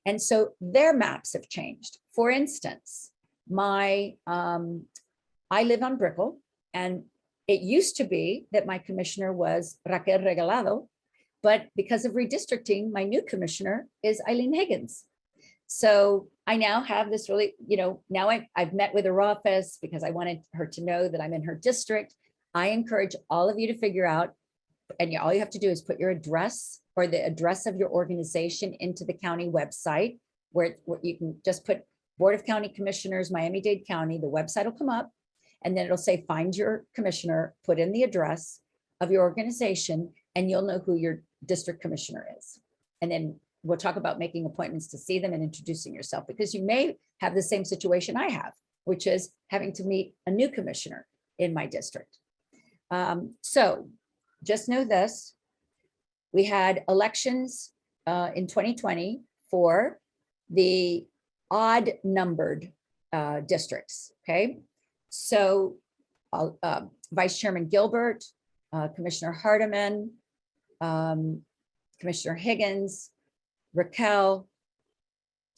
Speaker 3: And so their maps have changed. For instance, I live on Brickell, and it used to be that my commissioner was Raquel Regalado, but because of redistricting, my new commissioner is Eileen Higgins. So I now have this really, now I've met with her office because I wanted her to know that I'm in her district. I encourage all of you to figure out, and all you have to do is put your address or the address of your organization into the county website, where you can just put Board of County Commissioners, Miami-Dade County, the website will come up, and then it'll say, find your commissioner, put in the address of your organization, and you'll know who your district commissioner is. And then we'll talk about making appointments to see them and introducing yourself, because you may have the same situation I have, which is having to meet a new commissioner in my district. So just know this, we had elections in 2020 for the odd numbered districts, okay? So Vice Chairman Gilbert, Commissioner Hardiman, Commissioner Higgins, Raquel,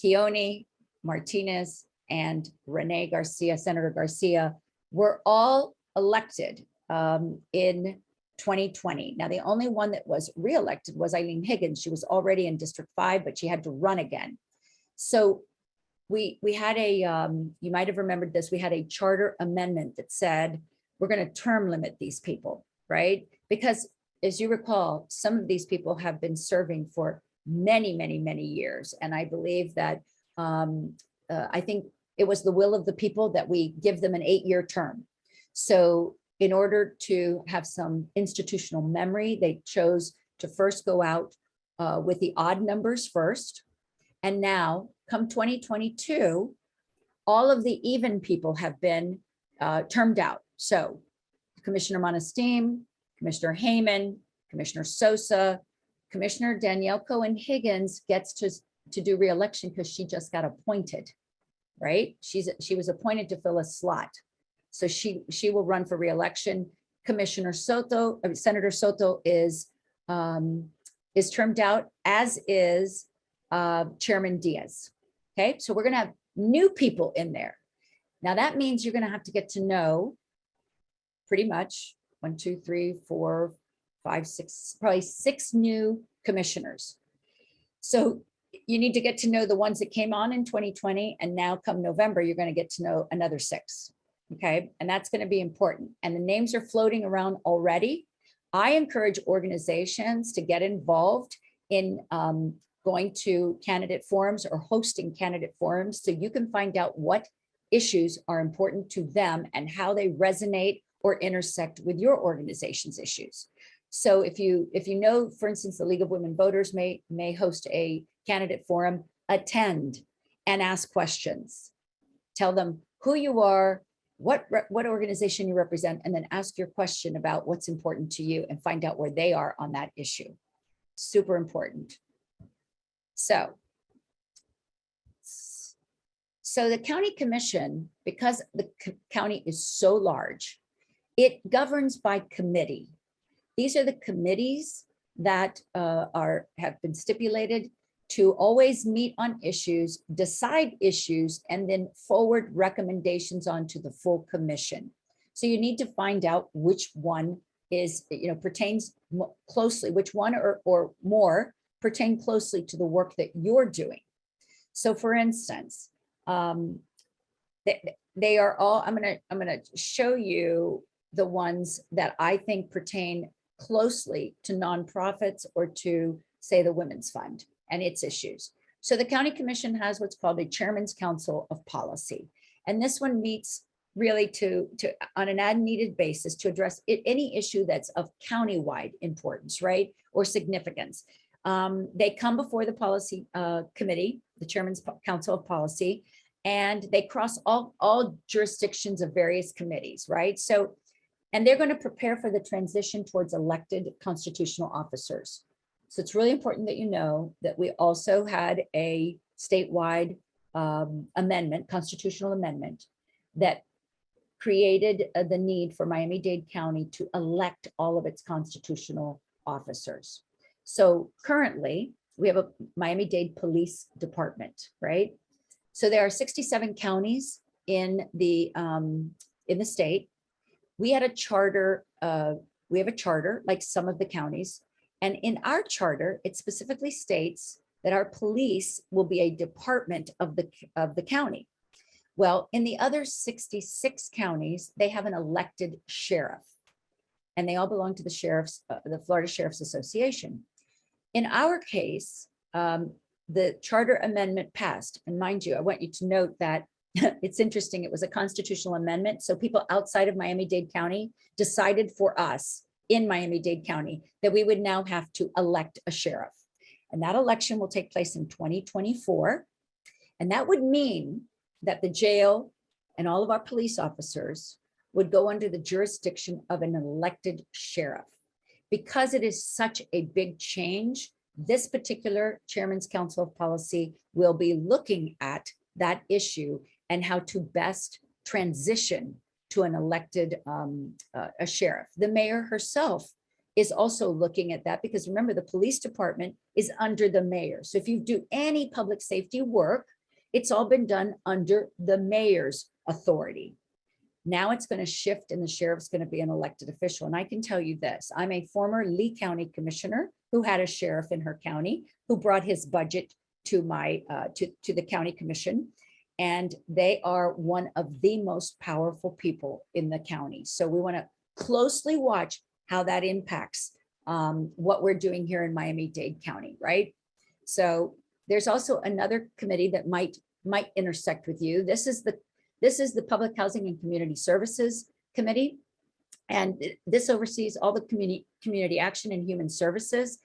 Speaker 3: Keone, Martinez, and Renee Garcia, Senator Garcia, were all elected in 2020. Now, the only one that was reelected was Eileen Higgins. She was already in District 5, but she had to run again. So we had a, you might have remembered this, we had a charter amendment that said, we're going to term limit these people, right? Because as you recall, some of these people have been serving for many, many, many years. And I believe that, I think it was the will of the people that we give them an 8-year term. So in order to have some institutional memory, they chose to first go out with the odd numbers first. And now come 2022, all of the even people have been termed out. So Commissioner Monesteem, Commissioner Heyman, Commissioner Sosa, Commissioner Danielle Cohen-Higgins gets to do re-election because she just got appointed, right? She was appointed to fill a slot. So she will run for re-election. Commissioner Soto, Senator Soto is termed out, as is Chairman Diaz. Okay, so we're gonna have new people in there. Now that means you're gonna have to get to know pretty much 1, 2, 3, 4, 5, 6, probably 6 new commissioners. So you need to get to know the ones that came on in 2020, and now come November, you're gonna get to know another 6. Okay, and that's going to be important. And the names are floating around already. I encourage organizations to get involved in going to candidate forums or hosting candidate forums so you can find out what issues are important to them and how they resonate or intersect with your organization's issues. So if you know, for instance, the League of Women Voters may host a candidate forum, attend and ask questions. Tell them who you are, what organization you represent, and then ask your question about what's important to you and find out where they are on that issue. Super important. So the county commission, because the county is so large, it governs by committee. These are the committees that have been stipulated to always meet on issues, decide issues, and then forward recommendations onto the full commission. So you need to find out which one is, pertains closely, which one or more pertain closely to the work that you're doing. So for instance, they are all, I'm gonna show you the ones that I think pertain closely to nonprofits or to, say, the Women's Fund and its issues. So the county commission has what's called a Chairman's Council of Policy. And this one meets really to on an as-needed basis to address any issue that's of countywide importance, right, or significance. They come before the policy committee, the Chairman's Council of Policy, and they cross all jurisdictions of various committees, right? So, and they're going to prepare for the transition towards elected constitutional officers. So it's really important that you know that we also had a statewide amendment, constitutional amendment, that created the need for Miami-Dade County to elect all of its constitutional officers. So currently, we have a Miami-Dade Police Department, right? So there are 67 counties in the state. We had a charter. We have a charter, like some of the counties, and in our charter, it specifically states that our police will be a department of the county. Well, in the other 66 counties, they have an elected sheriff, and they all belong to the Florida Sheriff's Association. In our case, the charter amendment passed, and mind you, I want you to note that it's interesting. It was a constitutional amendment, so people outside of Miami-Dade County decided for us in Miami-Dade County that we would now have to elect a sheriff, and that election will take place in 2024, and that would mean that the jail and all of our police officers would go under the jurisdiction of an elected sheriff. Because it is such a big change, this particular Chairman's Council of Policy will be looking at that issue and how to best transition to an elected a sheriff. The mayor herself is also looking at that, because remember, the police department is under the mayor. So if you do any public safety work, it's all been done under the mayor's authority. Now it's going to shift, and the sheriff's going to be an elected official. And I can tell you this, I'm a former Lee County commissioner who had a sheriff in her county who brought his budget to my to the county commission. And they are one of the most powerful people in the county. So we want to closely watch how that impacts what we're doing here in Miami-Dade County, right? So there's also another committee that might intersect with you. This is the Public Housing and Community Services Committee, and this oversees all the community action and human services,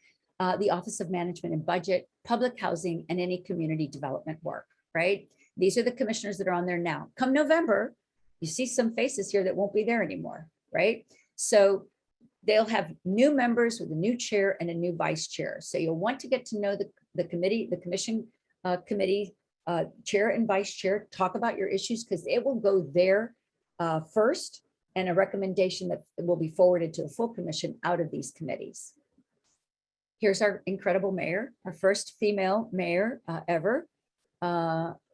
Speaker 3: the Office of Management and Budget, public housing, and any community development work, right? These are the commissioners that are on there now. Come November, you see some faces here that won't be there anymore, right? So they'll have new members with a new chair and a new vice chair. So you'll want to get to know the committee, the commission committee chair and vice chair, talk about your issues, because it will go there first, and a recommendation that will be forwarded to the full commission out of these committees. Here's our incredible mayor, our first female mayor ever,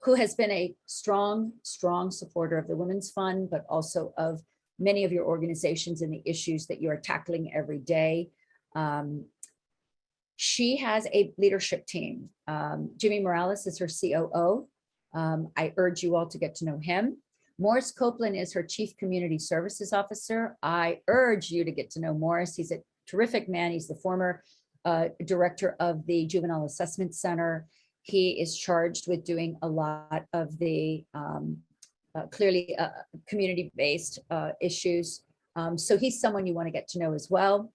Speaker 3: who has been a strong supporter of the Women's Fund, but also of many of your organizations and the issues that you are tackling every day. She has a leadership team. Jimmy Morales is her COO. I urge you all to get to know him. Morris Copeland is her Chief Community Services Officer. I urge you to get to know Morris. He's a terrific man. He's the former director of the Juvenile Assessment Center. He is charged with doing a lot of the clearly community-based issues. So he's someone you want to get to know as well.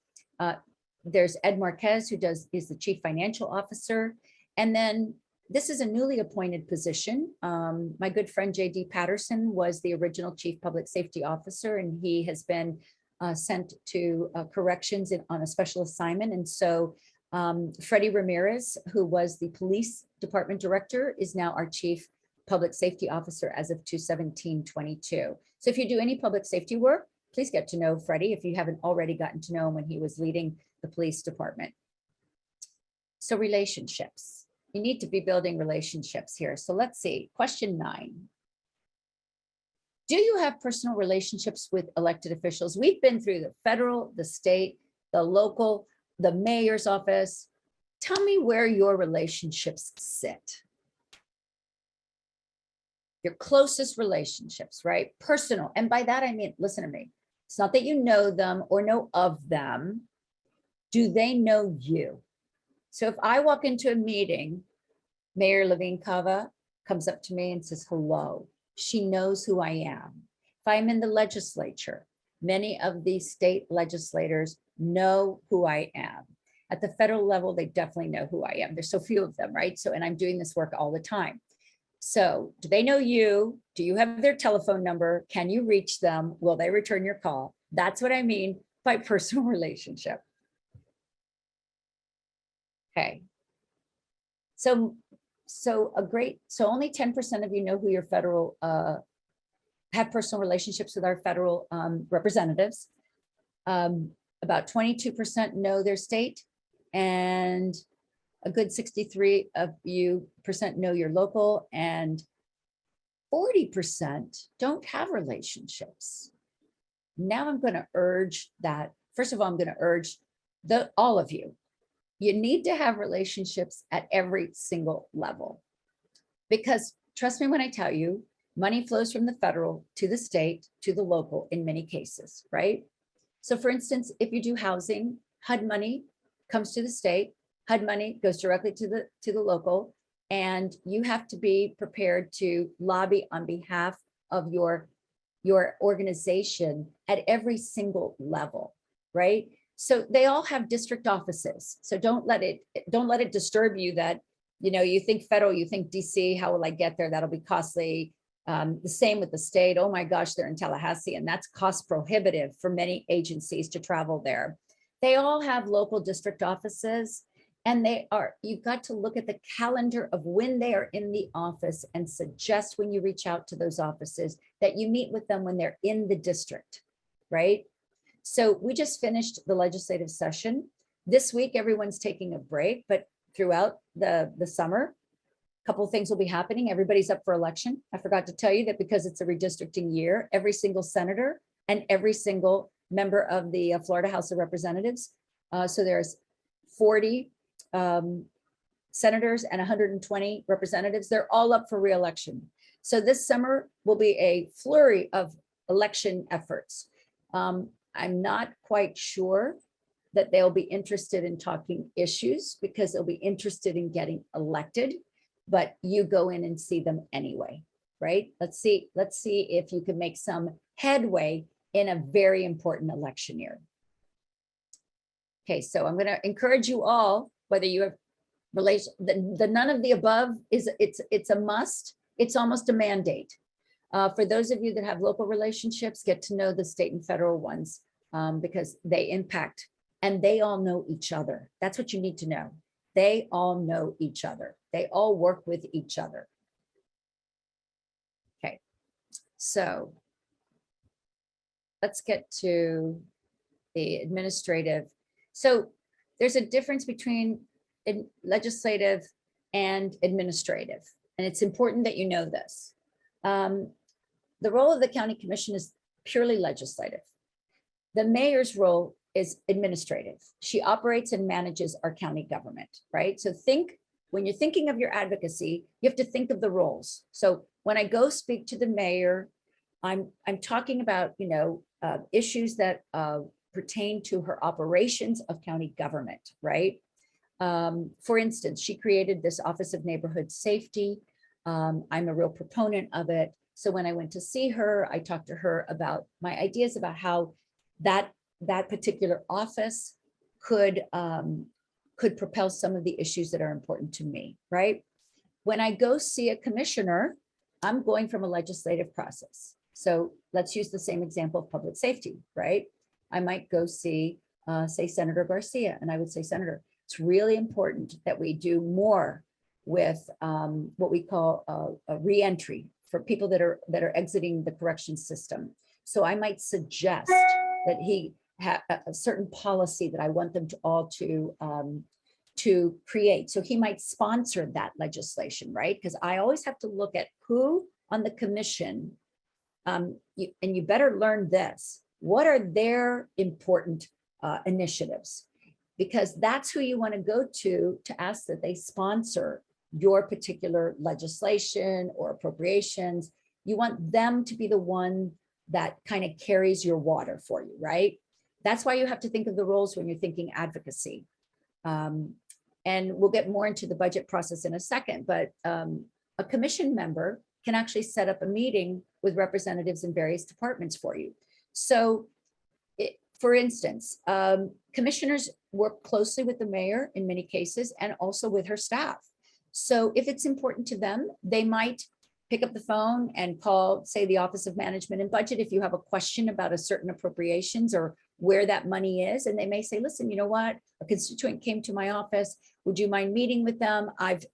Speaker 3: There's Ed Marquez, who is the Chief Financial Officer. And then this is a newly appointed position. My good friend JD Patterson was the original Chief Public Safety Officer, and he has been sent to corrections on a special assignment. And so Freddie Ramirez, who was the Police Department Director, is now our Chief Public Safety Officer as of 2/17/22. So if you do any public safety work, please get to know Freddie if you haven't already gotten to know him when he was leading the police department. So relationships, you need to be building relationships here. So let's see, question 9. Do you have personal relationships with elected officials? We've been through the federal, the state, the local, the mayor's office. Tell me where your relationships sit. Your closest relationships, right? Personal. And by that, I mean, listen to me. It's not that you know them or know of them. Do they know you? So if I walk into a meeting, Mayor Levine Cava comes up to me and says, hello. She knows who I am. If I'm in the legislature, many of these state legislators know who I am. At the federal level, they definitely know who I am. There's so few of them, right? So, and I'm doing this work all the time. So do they know you? Do you have their telephone number? Can you reach them? Will they return your call? That's what I mean by personal relationship. Okay. So only 10% of you know who your federal, have personal relationships with our federal representatives. About 22% know their state, and a good 63% of you know your local, and 40% don't have relationships. Now I'm going to urge that. First of all, I'm going to urge all of you. You need to have relationships at every single level, because trust me when I tell you, money flows from the federal to the state to the local in many cases, right? So for instance, if you do housing, HUD money comes to the state, HUD money goes directly to the local, and you have to be prepared to lobby on behalf of your organization at every single level, right? So they all have district offices. So don't let it disturb you that, you think federal, you think DC, how will I get there? That'll be costly. The same with the state. Oh my gosh, they're in Tallahassee, and that's cost prohibitive for many agencies to travel there. They all have local district offices, and you've got to look at the calendar of when they are in the office and suggest when you reach out to those offices that you meet with them when they're in the district, right? So we just finished the legislative session. This week, everyone's taking a break, but throughout the summer, a couple of things will be happening. Everybody's up for election. I forgot to tell you that because it's a redistricting year, every single senator and every single member of the Florida House of Representatives. So there's 40 senators and 120 representatives. They're all up for re-election. So this summer will be a flurry of election efforts. I'm not quite sure that they'll be interested in talking issues because they'll be interested in getting elected, but you go in and see them anyway, right? Let's see if you can make some headway in a very important election year. Okay, so I'm going to encourage you all, whether you have the none of the above it's a must. It's almost a mandate. For those of you that have local relationships, get to know the state and federal ones because they impact, and they all know each other. That's what you need to know. They all know each other. They all work with each other. Okay, so let's get to the administrative. So there's a difference between legislative and administrative, and it's important that you know this. The role of the county commission is purely legislative. The mayor's role is administrative. She operates and manages our county government, right? So when you're thinking of your advocacy, you have to think of the roles. So when I go speak to the mayor, I'm talking about, issues that pertain to her operations of county government, right? For instance, she created this Office of Neighborhood Safety. I'm a real proponent of it. So when I went to see her, I talked to her about my ideas about how that particular office could propel some of the issues that are important to me, right? When I go see a commissioner, I'm going from a legislative process. So let's use the same example of public safety, right? I might go see, say, Senator Garcia, and I would say, Senator, it's really important that we do more with what we call a reentry for people that are exiting the corrections system. So I might suggest that he have a certain policy that I want them to all to create. So he might sponsor that legislation, right? Because I always have to look at who on the commission, and you better learn this. What are their important initiatives? Because that's who you want to go to ask that they sponsor your particular legislation or appropriations. You want them to be the one that kind of carries your water for you, right? That's why you have to think of the roles when you're thinking advocacy. And we'll get more into the budget process in a second, but a commission member can actually set up a meeting with representatives in various departments for you. So for instance, commissioners work closely with the mayor in many cases and also with her staff. So if it's important to them, they might pick up the phone and call, say, the Office of Management and Budget if you have a question about a certain appropriations or where that money is. And they may say, listen, you know what? A constituent came to my office. Would you mind meeting with them? I've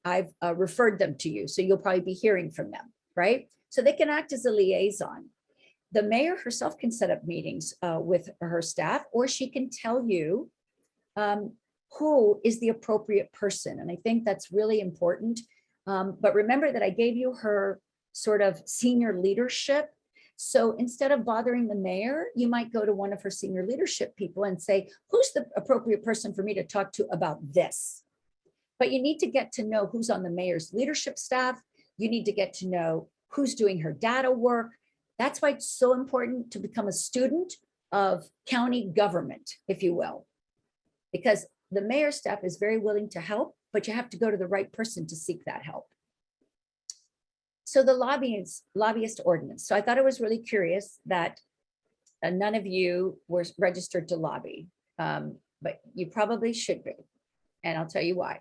Speaker 3: referred them to you. So you'll probably be hearing from them, right? So they can act as a liaison. The mayor herself can set up meetings with her staff, or she can tell you who is the appropriate person. And I think that's really important. But remember that I gave you her sort of senior leadership. So instead of bothering the mayor, you might go to one of her senior leadership people and say, who's the appropriate person for me to talk to about this? But you need to get to know who's on the mayor's leadership staff. You need to get to know who's doing her data work. That's why it's so important to become a student of county government, if you will, because the mayor's staff is very willing to help, but you have to go to the right person to seek that help. So the lobbyist ordinance. So I thought it was really curious that none of you were registered to lobby, but you probably should be. And I'll tell you why.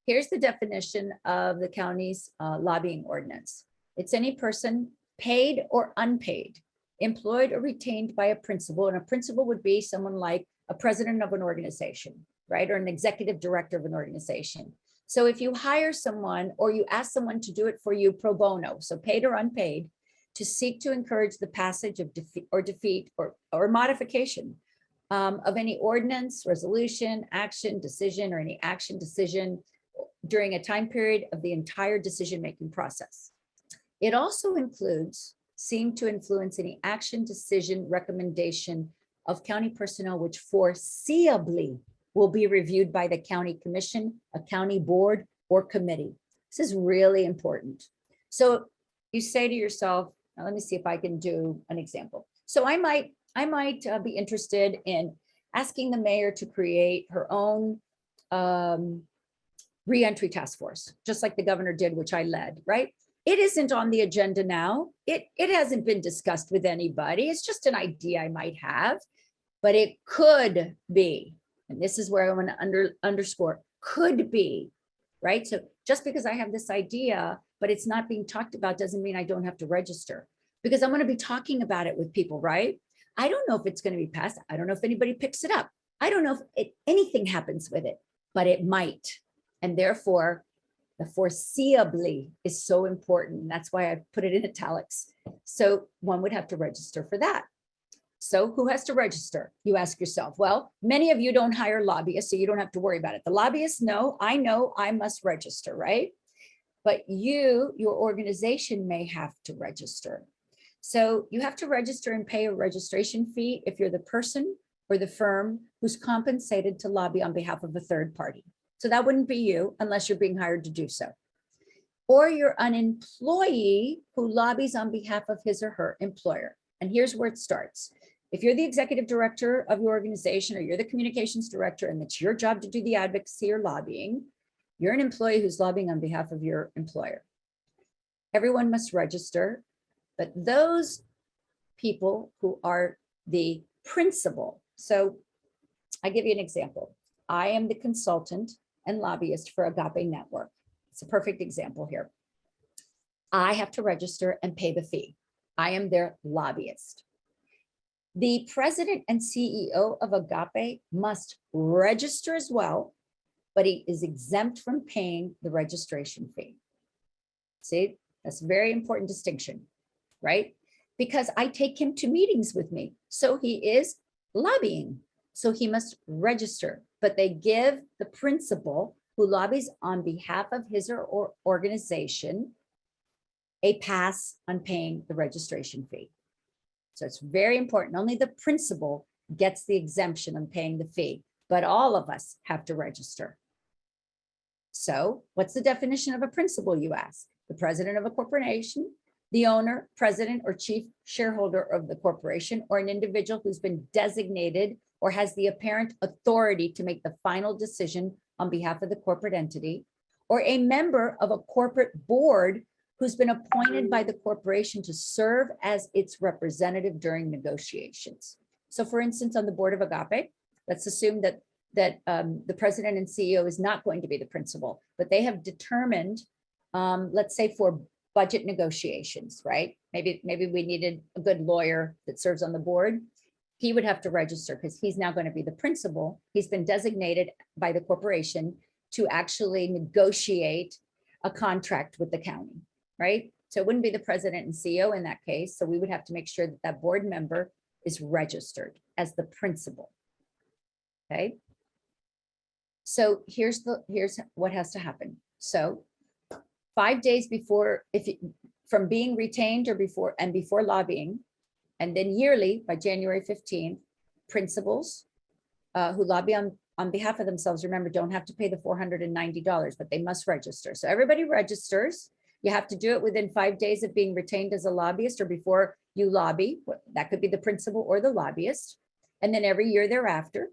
Speaker 3: Here's the definition of the county's lobbying ordinance. It's any person paid or unpaid, employed or retained by a principal. And a principal would be someone like a president of an organization, right? Or an executive director of an organization. So if you hire someone or you ask someone to do it for you pro bono, so paid or unpaid, to seek to encourage the passage of defeat or modification of any ordinance, resolution, action, decision, or any action decision during a time period of the entire decision-making process. It also includes seeking to influence any action, decision, recommendation of county personnel which foreseeably will be reviewed by the county commission, a county board, or committee. This is really important. So you say to yourself, now let me see if I can do an example. So I might be interested in asking the mayor to create her own reentry task force, just like the governor did, which I led, right? It isn't on the agenda now. It hasn't been discussed with anybody. It's just an idea I might have, but it could be. And this is where I want to underscore, could be, right? So just because I have this idea, but it's not being talked about doesn't mean I don't have to register, because I'm going to be talking about it with people, right? I don't know if it's going to be passed. I don't know if anybody picks it up. I don't know if anything happens with it, but it might. And therefore, the foreseeably is so important. And that's why I put it in italics. So one would have to register for that. So who has to register? You ask yourself. Well, many of you don't hire lobbyists, so you don't have to worry about it. The lobbyists know I must register, right? But your organization may have to register. So you have to register and pay a registration fee if you're the person or the firm who's compensated to lobby on behalf of a third party. So that wouldn't be you unless you're being hired to do so. Or you're an employee who lobbies on behalf of his or her employer. And here's where it starts. If you're the executive director of your organization or you're the communications director and it's your job to do the advocacy or lobbying, you're an employee who's lobbying on behalf of your employer. Everyone must register, but those people who are the principal. So I give you an example. I am the consultant and lobbyist for Agape Network. It's a perfect example here. I have to register and pay the fee. I am their lobbyist. The president and CEO of Agape must register as well, but he is exempt from paying the registration fee. See, that's a very important distinction, right? Because I take him to meetings with me. So he is lobbying. So he must register, but they give the principal who lobbies on behalf of his or organization a pass on paying the registration fee. So it's very important. Only the principal gets the exemption on paying the fee, but all of us have to register. So what's the definition of a principal, you ask? The president of a corporation, the owner, president, or chief shareholder of the corporation, or an individual who's been designated or has the apparent authority to make the final decision on behalf of the corporate entity, or a member of a corporate board who's been appointed by the corporation to serve as its representative during negotiations. So for instance, on the board of Agape, let's assume that the president and CEO is not going to be the principal, but they have determined, let's say for budget negotiations, right? Maybe we needed a good lawyer that serves on the board. He would have to register because he's now going to be the principal. He's been designated by the corporation to actually negotiate a contract with the county, right? So it wouldn't be the president and CEO in that case. So we would have to make sure that that board member is registered as the principal. Okay. So here's what has to happen. So 5 days before, from being retained or before lobbying, and then yearly by January 15th, principals who lobby on behalf of themselves, remember, don't have to pay the $490, but they must register. So everybody registers. You have to do it within 5 days of being retained as a lobbyist or before you lobby. That could be the principal or the lobbyist. And then every year thereafter,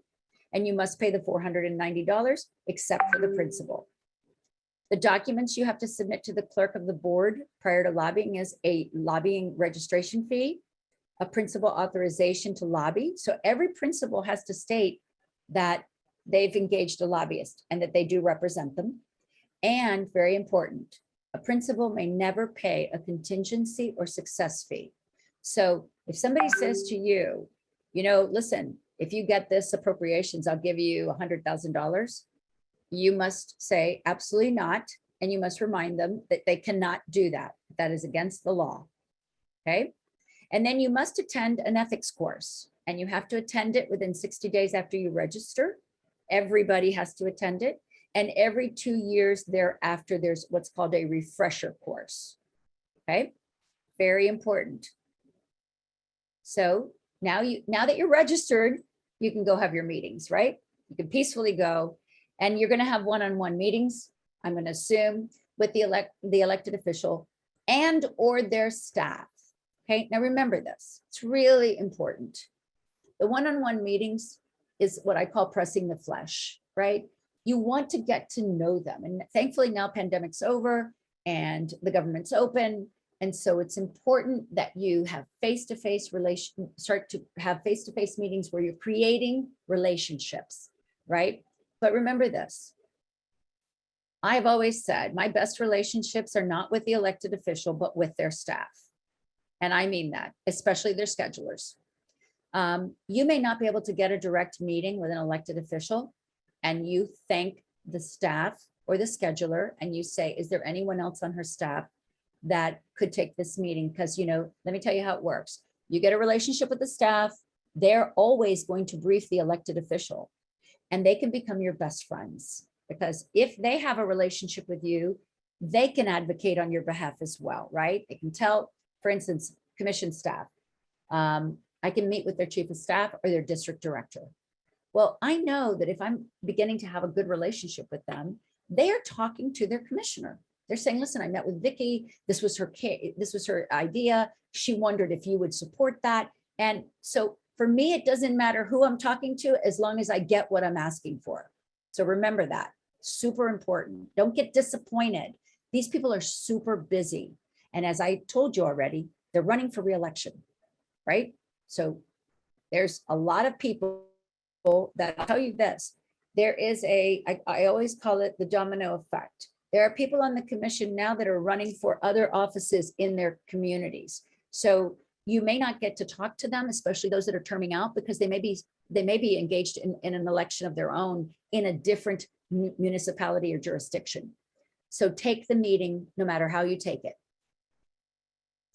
Speaker 3: and you must pay the $490 except for the principal. The documents you have to submit to the clerk of the board prior to lobbying is a lobbying registration fee, a principal authorization to lobby. So every principal has to state that they've engaged a lobbyist and that they do represent them. And very important, a principal may never pay a contingency or success fee. So if somebody says to you, listen, if you get this appropriations, I'll give you $100,000. You must say absolutely not. And you must remind them that they cannot do that. That is against the law. Okay. And then you must attend an ethics course, and you have to attend it within 60 days after you register. Everybody has to attend it. And every 2 years thereafter, there's what's called a refresher course. Okay. Very important. So now that you're registered, you can go have your meetings, right? You can peacefully go, and you're going to have one-on-one meetings, I'm going to assume, with the elected official and or their staff. Okay, now remember this, it's really important. The one-on-one meetings is what I call pressing the flesh, right? You want to get to know them. And thankfully now pandemic's over and the government's open. And so it's important that you have face-to-face start to have face-to-face meetings where you're creating relationships, right? But remember this, I've always said my best relationships are not with the elected official, but with their staff. And I mean that, especially their schedulers. You may not be able to get a direct meeting with an elected official, and you thank the staff or the scheduler and you say, is there anyone else on her staff that could take this meeting? Because, let me tell you how it works. You get a relationship with the staff, they're always going to brief the elected official, and they can become your best friends, because if they have a relationship with you, they can advocate on your behalf as well, right? They can tell, for instance, commission staff, I can meet with their chief of staff or their district director. Well, I know that if I'm beginning to have a good relationship with them, they are talking to their commissioner. They're saying, listen, I met with Vicki. This was her idea. She wondered if you would support that. And so for me, it doesn't matter who I'm talking to as long as I get what I'm asking for. So remember that, super important. Don't get disappointed. These people are super busy. And as I told you already, they're running for re-election, right? So there's a lot of people that, I'll tell you this, there is I always call it the domino effect. There are people on the commission now that are running for other offices in their communities. So you may not get to talk to them, especially those that are terming out, because they may be engaged in an election of their own in a different municipality or jurisdiction. So take the meeting no matter how you take it.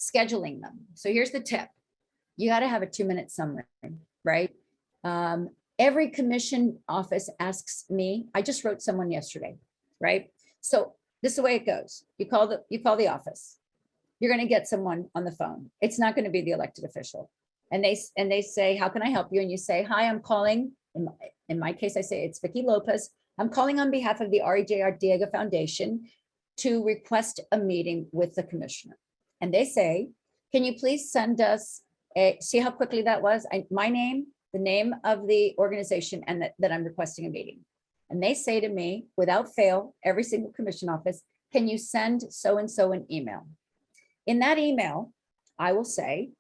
Speaker 3: Scheduling them. So here's the tip. You got to have a 2-minute summary, right? Every commission office asks me, I just wrote someone yesterday, right? So this is the way it goes. You call the office. You're going to get someone on the phone. It's not going to be the elected official. And they say, how can I help you? And you say, hi, I'm calling. In my case, I say, it's Vicki Lopez. I'm calling on behalf of the R.E.J. Arteaga Foundation to request a meeting with the commissioner. And they say, can you please send us see how quickly that was? My name, the name of the organization, and that I'm requesting a meeting. And they say to me, without fail, every single commission office, can you send so-and-so an email? In that email, I will say,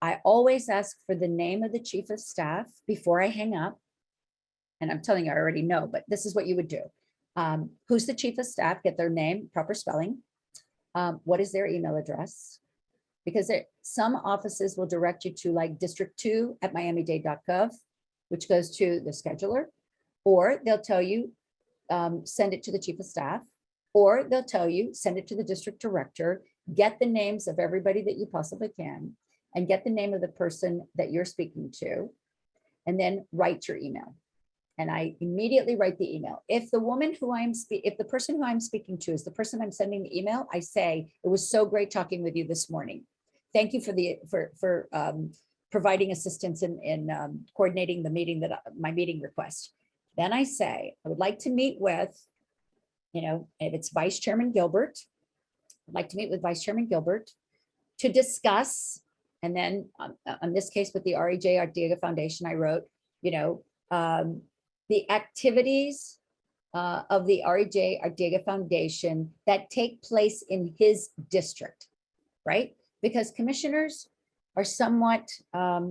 Speaker 3: I always ask for the name of the chief of staff before I hang up. And I'm telling you, I already know, but this is what you would do. Who's the chief of staff? Get their name, proper spelling. What is their email address? Because some offices will direct you to like district2@miamidade.gov, which goes to the scheduler, or they'll tell you, send it to the chief of staff, or they'll tell you, send it to the district director, get the names of everybody that you possibly can, and get the name of the person that you're speaking to, and then write your email. And I immediately write the email. If the woman who if the person who I'm speaking to is the person I'm sending the email, I say, it was so great talking with you this morning. Thank you for providing assistance in coordinating the meeting my meeting request. Then I say, I would like to meet with, if it's Vice Chairman Gilbert, I'd like to meet with Vice Chairman Gilbert to discuss, and then on this case with the R.E.J. Arteaga Foundation, I wrote, the activities of the R.E.J. Arteaga Foundation that take place in his district, right? Because commissioners are somewhat,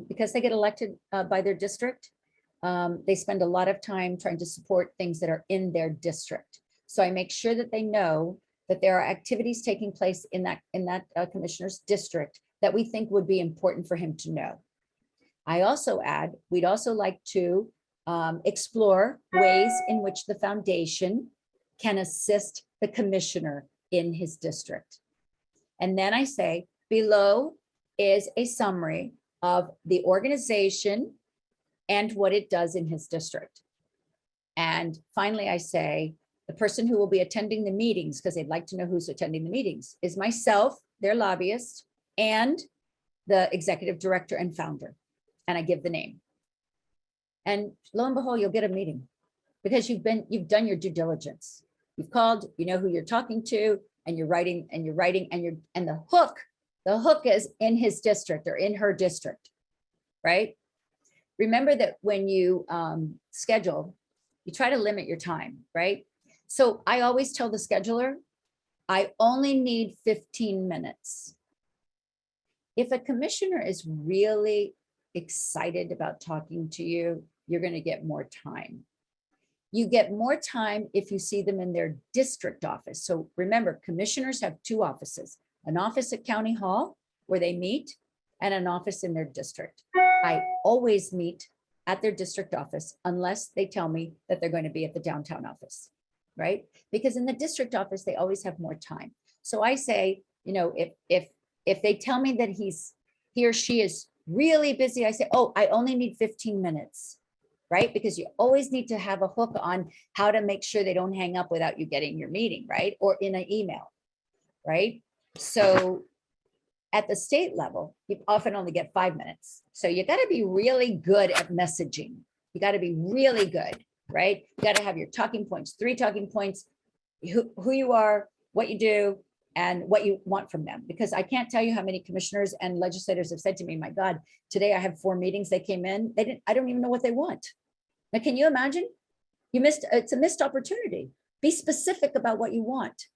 Speaker 3: because they get elected by their district, they spend a lot of time trying to support things that are in their district. So I make sure that they know that there are activities taking place in that commissioner's district that we think would be important for him to know. I also add, we'd also like to explore ways in which the foundation can assist the commissioner in his district. And then I say, below is a summary of the organization and what it does in his district. And finally, I say, the person who will be attending the meetings, because they'd like to know who's attending the meetings, is myself, their lobbyist, and the executive director and founder. And I give the name. And lo and behold, you'll get a meeting because you've done your due diligence. You've called, you know who you're talking to, and you're writing, and the hook is in his district or in her district, right? Remember that when you schedule, you try to limit your time, right? So I always tell the scheduler, I only need 15 minutes. If a commissioner is really excited about talking to you, you're going to get more time. You get more time if you see them in their district office. So remember, commissioners have two offices, an office at County Hall where they meet and an office in their district. I always meet at their district office unless they tell me that they're going to be at the downtown office, right? Because in the district office, they always have more time. So I say, if they tell me that he or she is really busy, I say, oh, I only need 15 minutes, right? Because you always need to have a hook on how to make sure they don't hang up without you getting your meeting, right? Or in an email, right? So at the state level, you often only get 5 minutes. So you got to be really good at messaging. You got to be really good, right? You got to have your talking points, 3 talking points, who you are, what you do, and what you want from them. Because I can't tell you how many commissioners and legislators have said to me, my God, today I have 4 meetings. They came in, I don't even know what they want. Now, can you imagine? It's a missed opportunity. Be specific about what you want.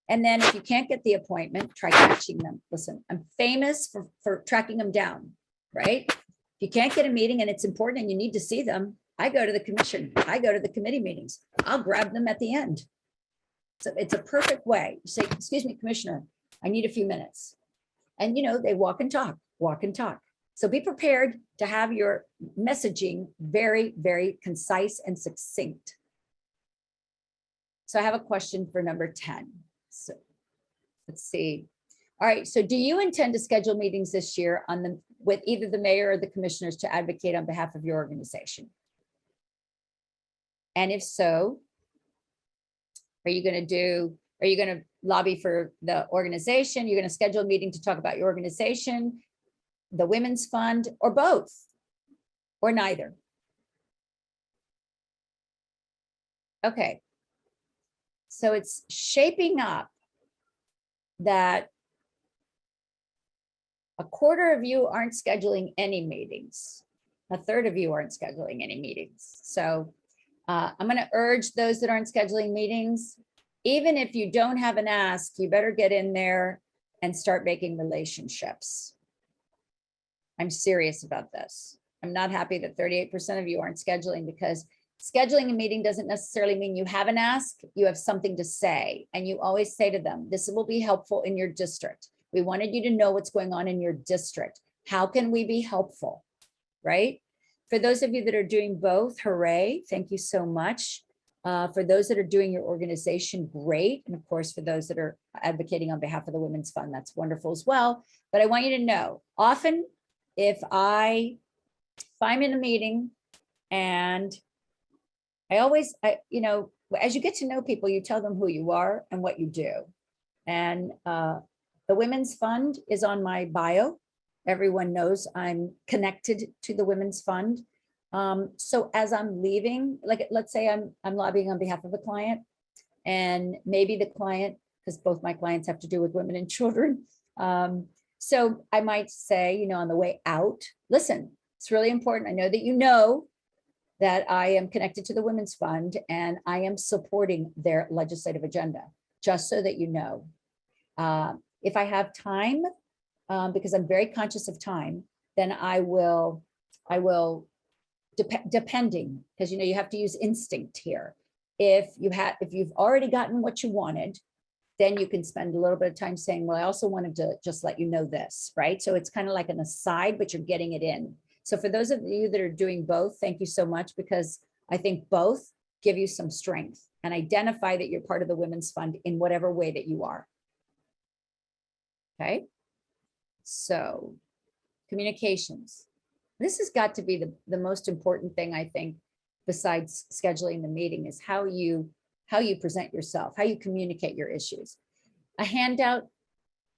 Speaker 3: And then if you can't get the appointment, try catching them. Listen, I'm famous for tracking them down, right? If you can't get a meeting and it's important and you need to see them, I go to the commission. I go to the committee meetings. I'll grab them at the end. So it's a perfect way. You say, excuse me, Commissioner, I need a few minutes. And they walk and talk. So be prepared to have your messaging very, very concise and succinct. So I have a question for number 10. So let's see. All right. So do you intend to schedule meetings this year with either the mayor or the commissioners to advocate on behalf of your organization? And if so, are you going to lobby for the organization? You're going to schedule a meeting to talk about your organization, the Women's Fund, or both, or neither? Okay. So it's shaping up that a quarter of you aren't scheduling any meetings. A third of you aren't scheduling any meetings. So I'm going to urge those that aren't scheduling meetings, even if you don't have an ask, you better get in there and start making relationships. I'm serious about this. I'm not happy that 38% of you aren't scheduling, because scheduling a meeting doesn't necessarily mean you have an ask, you have something to say. And you always say to them, this will be helpful in your district. We wanted you to know what's going on in your district. How can we be helpful, right? For those of you that are doing both, hooray, thank you so much. For those that are doing your organization, great. And of course, for those that are advocating on behalf of the Women's Fund, that's wonderful as well. But I want you to know, often if I'm in a meeting and you know, as you get to know people, you tell them who you are and what you do. And the Women's Fund is on my bio. Everyone knows I'm connected to the Women's Fund. So as I'm leaving, like, let's say I'm lobbying on behalf of a client, and maybe the client, because both my clients have to do with women and children. So I might say, you know, on the way out, listen, it's really important. I know that you know that I am connected to the Women's Fund and I am supporting their legislative agenda, just so that you know. If I have time, because I'm very conscious of time, then I will, depending, because you know you have to use instinct here. If you've already gotten what you wanted, then you can spend a little bit of time saying, well, I also wanted to just let you know this, right? So it's kind of like an aside, but you're getting it in. So for those of you that are doing both, thank you so much, because I think both give you some strength, and identify that you're part of the Women's Fund in whatever way that you are. Okay. So communications. This has got to be the most important thing, I think, besides scheduling the meeting, is how you present yourself, how you communicate your issues. A handout,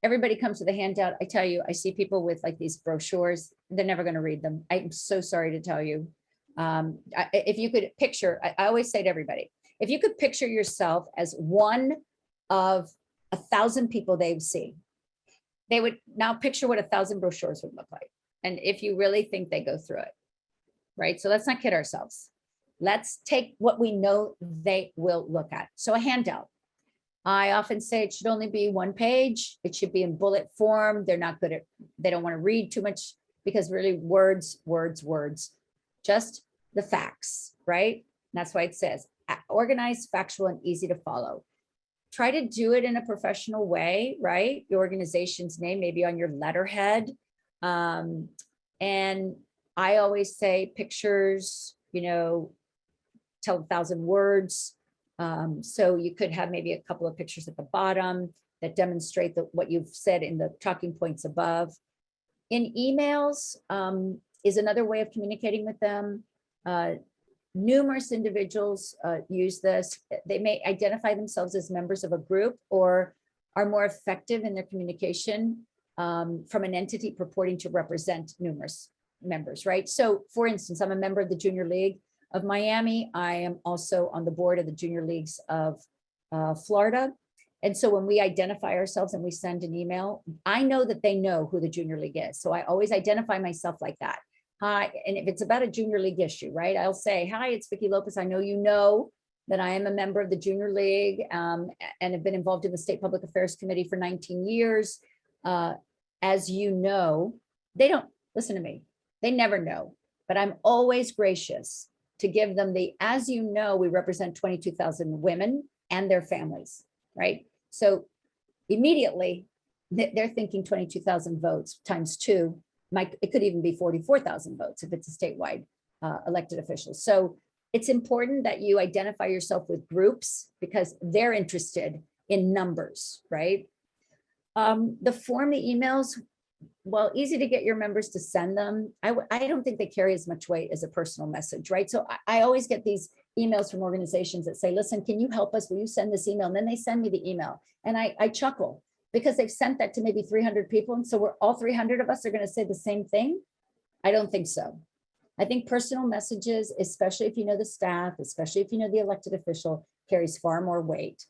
Speaker 3: everybody comes with a handout. I tell you, I see people with like these brochures, they're never going to read them. I'm so sorry to tell you. If you could picture, I always say to everybody, if you could picture yourself as one of 1,000 people they've seen, they would now picture what 1,000 brochures would look like. And if you really think they go through it, right? So let's not kid ourselves. Let's take what we know they will look at. So a handout. I often say it should only be one page. It should be in bullet form. They're not good at, they don't want to read too much, because really words, just the facts, right? And that's why it says organized, factual, and easy to follow. Try to do it in a professional way, right? Your organization's name may be on your letterhead. And I always say pictures, you know, tell 1,000 words. So you could have maybe a couple of pictures at the bottom that demonstrate what you've said in the talking points above. In emails is another way of communicating with them. Numerous individuals use this. They may identify themselves as members of a group, or are more effective in their communication from an entity purporting to represent numerous members, right? So for instance, I'm a member of the Junior League of Miami. I am also on the board of the Junior Leagues of Florida. And so when we identify ourselves and we send an email, I know that they know who the Junior League is. So I always identify myself like that. Hi, and if it's about a Junior League issue, right? I'll say, hi, it's Vicki Lopez. I know you know that I am a member of the Junior League and have been involved in the State Public Affairs Committee for 19 years. As you know, they don't listen to me. They never know, but I'm always gracious to give them the, as you know, we represent 22,000 women and their families, right? So immediately they're thinking 22,000 votes times 2. It could even be 44,000 votes if it's a statewide elected official. So it's important that you identify yourself with groups, because they're interested in numbers, right? The form, the emails, well, easy to get your members to send them. I don't think they carry as much weight as a personal message, right? So I always get these emails from organizations that say, listen, can you help us? Will you send this email? And then they send me the email, and I chuckle, because they've sent that to maybe 300 people. And so we're all 300 of us are going to say the same thing. I don't think so. I think personal messages, especially if you know the staff, especially if you know the elected official, carries far more weight.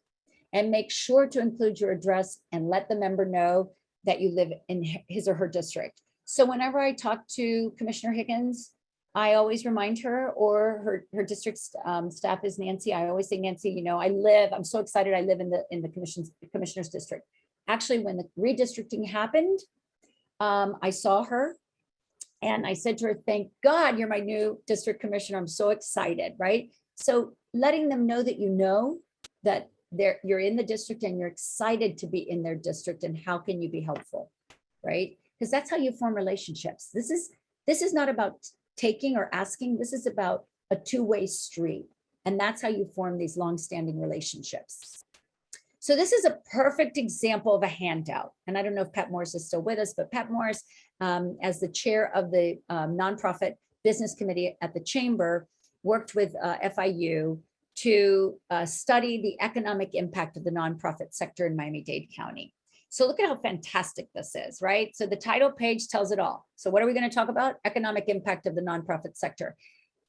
Speaker 3: And make sure to include your address and let the member know that you live in his or her district. So whenever I talk to Commissioner Higgins, I always remind her, or her district staff is Nancy. I always say, Nancy, you know, I'm so excited I live in the commissioner's district. actually, when the redistricting happened, I saw her and I said to her, thank God you're my new district commissioner. I'm so excited, right? So letting them know that that you're in the district and you're excited to be in their district and how can you be helpful, right? Because that's how you form relationships. This is not about taking or asking. This is about a two-way street. And that's how you form these long-standing relationships. So this is a perfect example of a handout. And I don't know if Pat Morris is still with us, but Pat Morris, as the chair of the nonprofit business committee at the chamber, worked with FIU to study the economic impact of the nonprofit sector in Miami-Dade County. So look at how fantastic this is, right? So the title page tells it all. So what are we going to talk about? Economic impact of the nonprofit sector.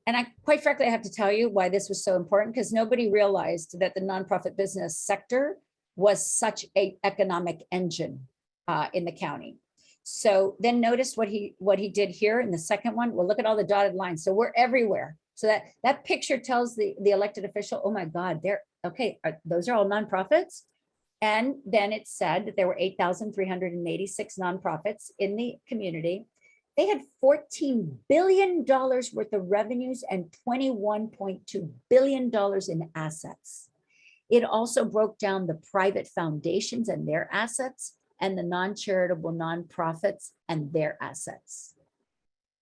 Speaker 3: And quite frankly, I have to tell you why this was so important, because nobody realized that the nonprofit business sector was such an economic engine in the county. So then notice what he did here in the second one. Well, look at all the dotted lines. So we're everywhere. So that picture tells the elected official, oh my God, those are all nonprofits. And then it said that there were 8,386 nonprofits in the community. They had $14 billion worth of revenues and $21.2 billion in assets. It also broke down the private foundations and their assets and the non-charitable nonprofits and their assets.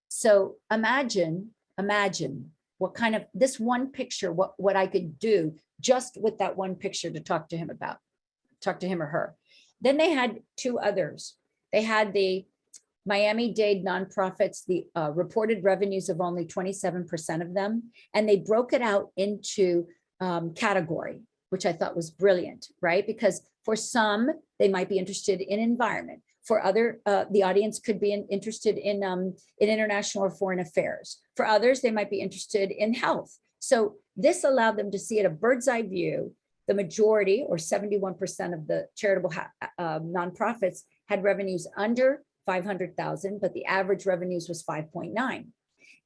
Speaker 3: So imagine what kind of this one picture, what I could do just with that one picture to talk to him or her. Then they had two others. They had the Miami-Dade nonprofits, the reported revenues of only 27% of them, and they broke it out into category, which I thought was brilliant, right? Because for some, they might be interested in environment. For other, the audience could be interested in international or foreign affairs. For others, they might be interested in health. So this allowed them to see at a bird's eye view, the majority or 71% of the charitable nonprofits had revenues under 500,000, but the average revenues was 5.9.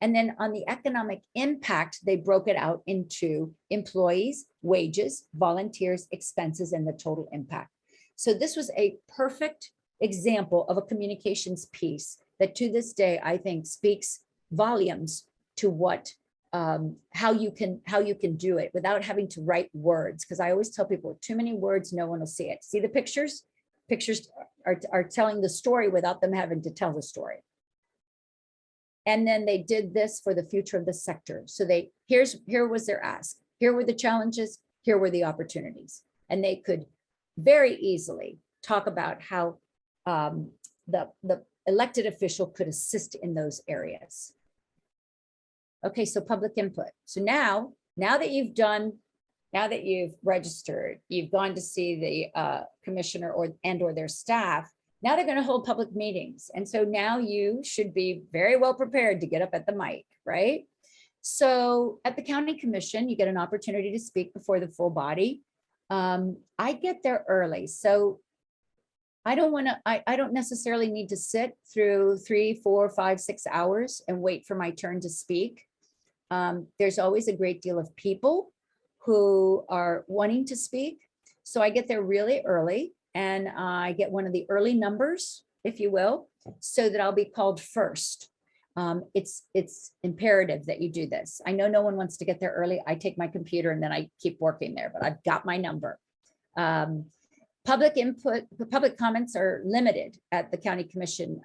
Speaker 3: And then on the economic impact, they broke it out into employees, wages, volunteers, expenses, and the total impact. So this was a perfect example of a communications piece that to this day, I think speaks volumes to what, how you can do it without having to write words. Because I always tell people, too many words, no one will see it. See the pictures? Pictures are telling the story without them having to tell the story. And then they did this for the future of the sector. So here was their ask. Here were the challenges, here were the opportunities. And they could very easily talk about how the elected official could assist in those areas. Okay, so public input. So now that you've registered, you've gone to see the commissioner or their staff, now they're going to hold public meetings. And so now you should be very well prepared to get up at the mic, right? So at the county commission, you get an opportunity to speak before the full body. I get there early. So I don't necessarily need to sit through 3, 4, 5, 6 hours and wait for my turn to speak. There's always a great deal of people who are wanting to speak. So I get there really early and I get one of the early numbers, if you will, so that I'll be called first. It's imperative that you do this. I know no one wants to get there early. I take my computer and then I keep working there, but I've got my number. Public input, public comments are limited at the county commission.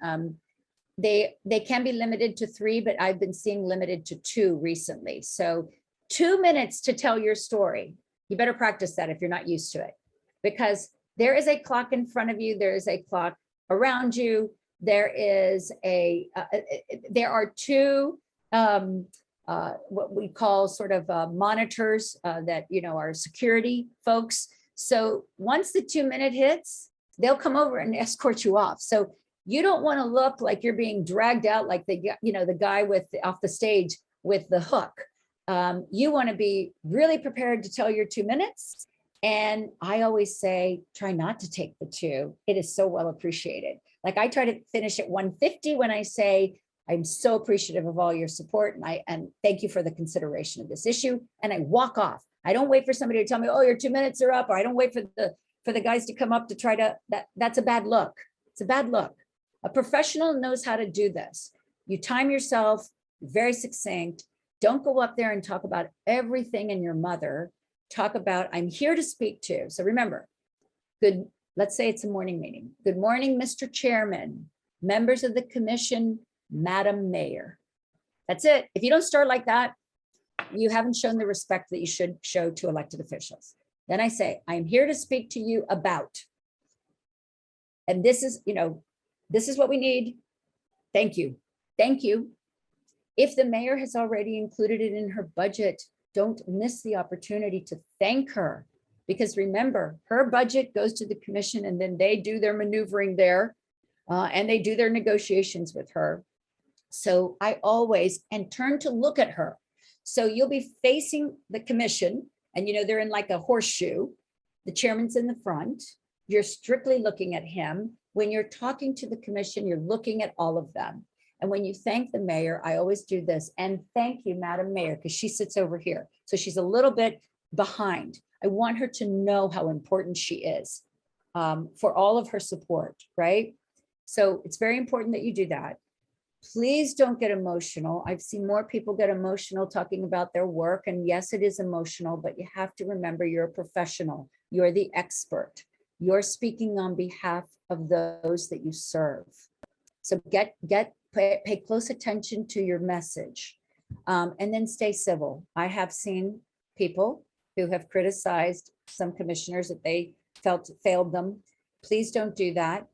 Speaker 3: They can be limited to 3, but I've been seeing limited to 2 recently. So 2 minutes to tell your story. You better practice that if you're not used to it, because there is a clock in front of you. There is a clock around you. There are 2 what we call sort of monitors that are security folks. So once the 2-minute hits, they'll come over and escort you off. So you don't want to look like you're being dragged out like the guy off the stage with the hook. You want to be really prepared to tell your 2 minutes. And I always say, try not to take the 2. It is so well appreciated. Like I try to finish at 150 when I say, I'm so appreciative of all your support and thank you for the consideration of this issue. And I walk off. I don't wait for somebody to tell me, oh, your 2 minutes are up, or I don't wait for for the guys to come up to try to, that's a bad look. It's a bad look. A professional knows how to do this. You time yourself, very succinct. Don't go up there and talk about everything in your mother. Talk about, I'm here to speak to. So remember, good, let's say it's a morning meeting. Good morning, Mr. Chairman, members of the commission, Madam Mayor. That's it. If you don't start like that, you haven't shown the respect that you should show to elected officials. Then I say, I'm here to speak to you about, and this is, this is what we need. Thank you. Thank you. If the mayor has already included it in her budget, don't miss the opportunity to thank her. Because remember, her budget goes to the commission and then they do their maneuvering there and they do their negotiations with her. So I always, and turn to look at her. So you'll be facing the commission and they're in like a horseshoe. The chairman's in the front. You're strictly looking at him. When you're talking to the commission, you're looking at all of them. And when you thank the mayor, I always do this. And thank you, Madam Mayor, because she sits over here. So she's a little bit behind. I want her to know how important she is for all of her support, right? So it's very important that you do that. Please don't get emotional. I've seen more people get emotional talking about their work. And yes, it is emotional, but you have to remember you're a professional. You're the expert. You're speaking on behalf of those that you serve. So pay close attention to your message and then stay civil. I have seen people who have criticized some commissioners that they felt failed them. Please don't do that.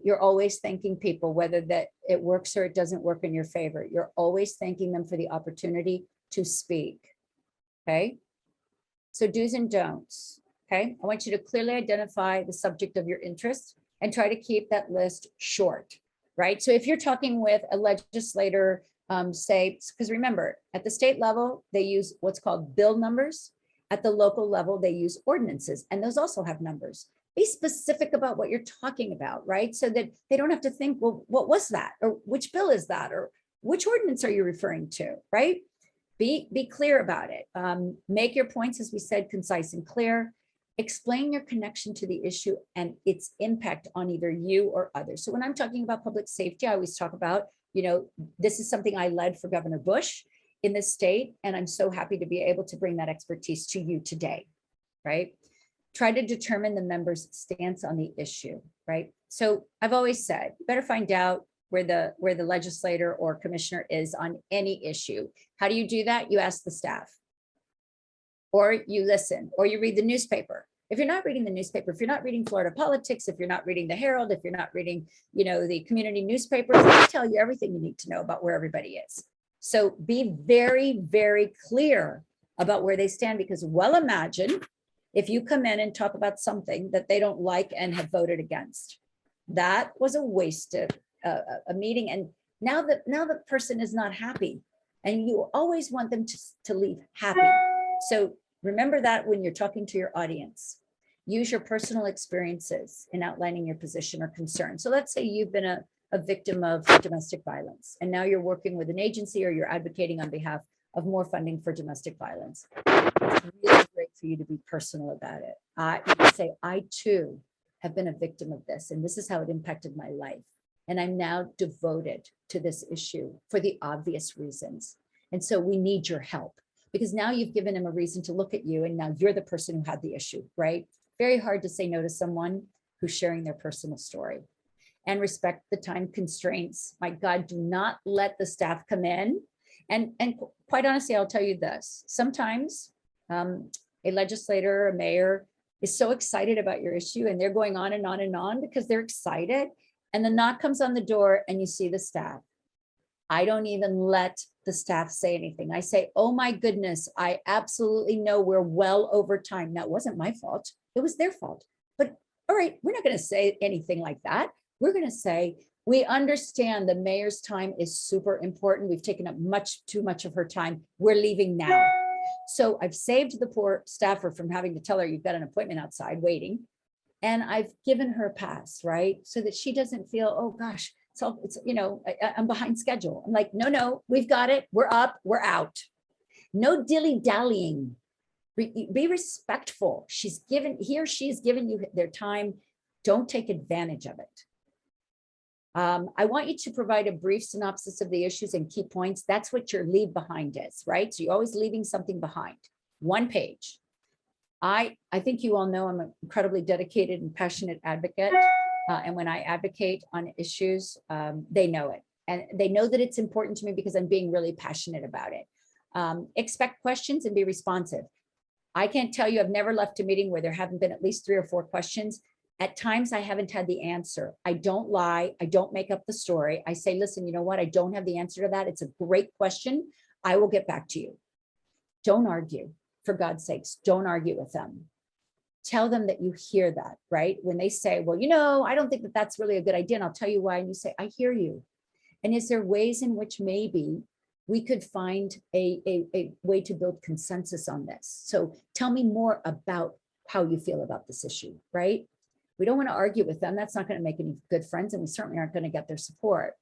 Speaker 3: You're always thanking people, whether that it works or it doesn't work in your favor. You're always thanking them for the opportunity to speak. Okay. So do's and don'ts. Okay. I want you to clearly identify the subject of your interest and try to keep that list short. Right. So if you're talking with a legislator, say, because remember, at the state level, they use what's called bill numbers. At the local level, they use ordinances, and those also have numbers. Be specific about what you're talking about, right? So that they don't have to think, well, what was that? Or which bill is that? Or which ordinance are you referring to, right? Be clear about it. Make your points, as we said, concise and clear. Explain your connection to the issue and its impact on either you or others. So when I'm talking about public safety, I always talk about, this is something I led for Governor Bush in this state, and I'm so happy to be able to bring that expertise to you today, right? Try to determine the member's stance on the issue, right? So I've always said, you better find out where the legislator or commissioner is on any issue. How do you do that? You ask the staff, or you listen, or you read the newspaper. If you're not reading the newspaper, if you're not reading Florida politics, if you're not reading the Herald, if you're not reading, the community newspapers, they tell you everything you need to know about where everybody is. So be very, very clear about where they stand, because imagine if you come in and talk about something that they don't like and have voted against. That was a waste of a meeting. And now the person is not happy, and you always want them to leave happy. So remember that when you're talking to your audience. Use your personal experiences in outlining your position or concern. So let's say you've been a victim of domestic violence, and now you're working with an agency or you're advocating on behalf of more funding for domestic violence. It's really great for you to be personal about it. You can say, I too have been a victim of this, and this is how it impacted my life. And I'm now devoted to this issue for the obvious reasons. And so we need your help, because now you've given him a reason to look at you, and now you're the person who had the issue, right? Very hard to say no to someone who's sharing their personal story. And respect the time constraints. My God, do not let the staff come in. And quite honestly, I'll tell you this. Sometimes a legislator, a mayor is so excited about your issue, and they're going on and on and on because they're excited. And the knock comes on the door and you see the staff. I don't even let the staff say anything. I say, oh my goodness, I absolutely know we're well over time. Now, it wasn't my fault. It was their fault. But all right, we're not going to say anything like that. We're going to say, we understand the mayor's time is super important. We've taken up too much of her time. We're leaving now. So I've saved the poor staffer from having to tell her you've got an appointment outside waiting. And I've given her a pass, right? So that she doesn't feel, oh gosh, I'm behind schedule. I'm like, no, we've got it. We're up, we're out. No dilly-dallying. Be respectful. He or she is giving you their time. Don't take advantage of it. I want you to provide a brief synopsis of the issues and key points. That's what your leave behind is, right? So you're always leaving something behind. 1 page. I think you all know I'm an incredibly dedicated and passionate advocate. And when I advocate on issues, they know it. And they know that it's important to me because I'm being really passionate about it. Expect questions and be responsive. I can't tell you, I've never left a meeting where there haven't been at least 3 or 4 questions. At times I haven't had the answer. I don't lie. I don't make up the story. I say, listen, you know what? I don't have the answer to that. It's a great question. I will get back to you. Don't argue. For God's sakes, don't argue with them. Tell them that you hear that, right? When they say, well, you know, I don't think that that's really a good idea. And I'll tell you why. And you say, I hear you. And is there ways in which maybe we could find a way to build consensus on this? So tell me more about how you feel about this issue, right? We don't want to argue with them. That's not going to make any good friends. And we certainly aren't going to get their support.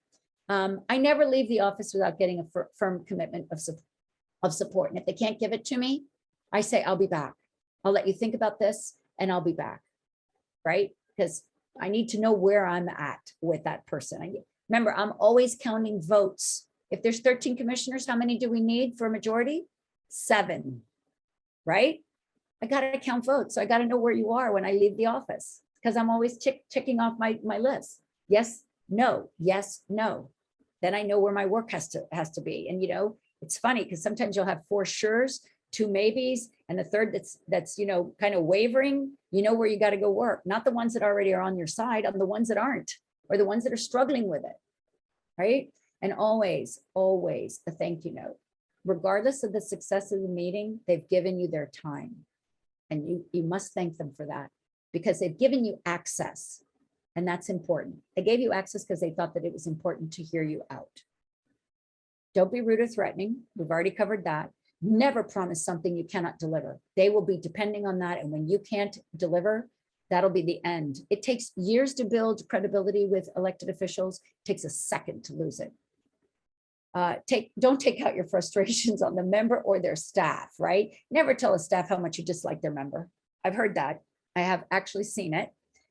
Speaker 3: I never leave the office without getting a firm commitment of support. And if they can't give it to me, I say, I'll be back. I'll let you think about this and I'll be back, right? Because I need to know where I'm at with that person. Remember, I'm always counting votes. If there's 13 commissioners, how many do we need for a majority? 7, right? I got to count votes. So I got to know where you are when I leave the office because I'm always checking off my list. Yes, no, yes, no. Then I know where my work has to be. And, you know, it's funny because sometimes you'll have 4 sure's, 2 maybes, and the third that's you know, kind of wavering. You know where you got to go work, not the ones that already are on your side, on the ones that aren't, or the ones that are struggling with it, right? And always, always a thank you note. Regardless of the success of the meeting, they've given you their time. And you must thank them for that because they've given you access. And that's important. They gave you access because they thought that it was important to hear you out. Don't be rude or threatening. We've already covered that. Never promise something you cannot deliver. They will be depending on that. And when you can't deliver, that'll be the end. It takes years to build credibility with elected officials. It takes a second to lose it. Don't take out your frustrations on the member or their staff, right? Never tell a staff how much you dislike their member. I've heard that. I have actually seen it.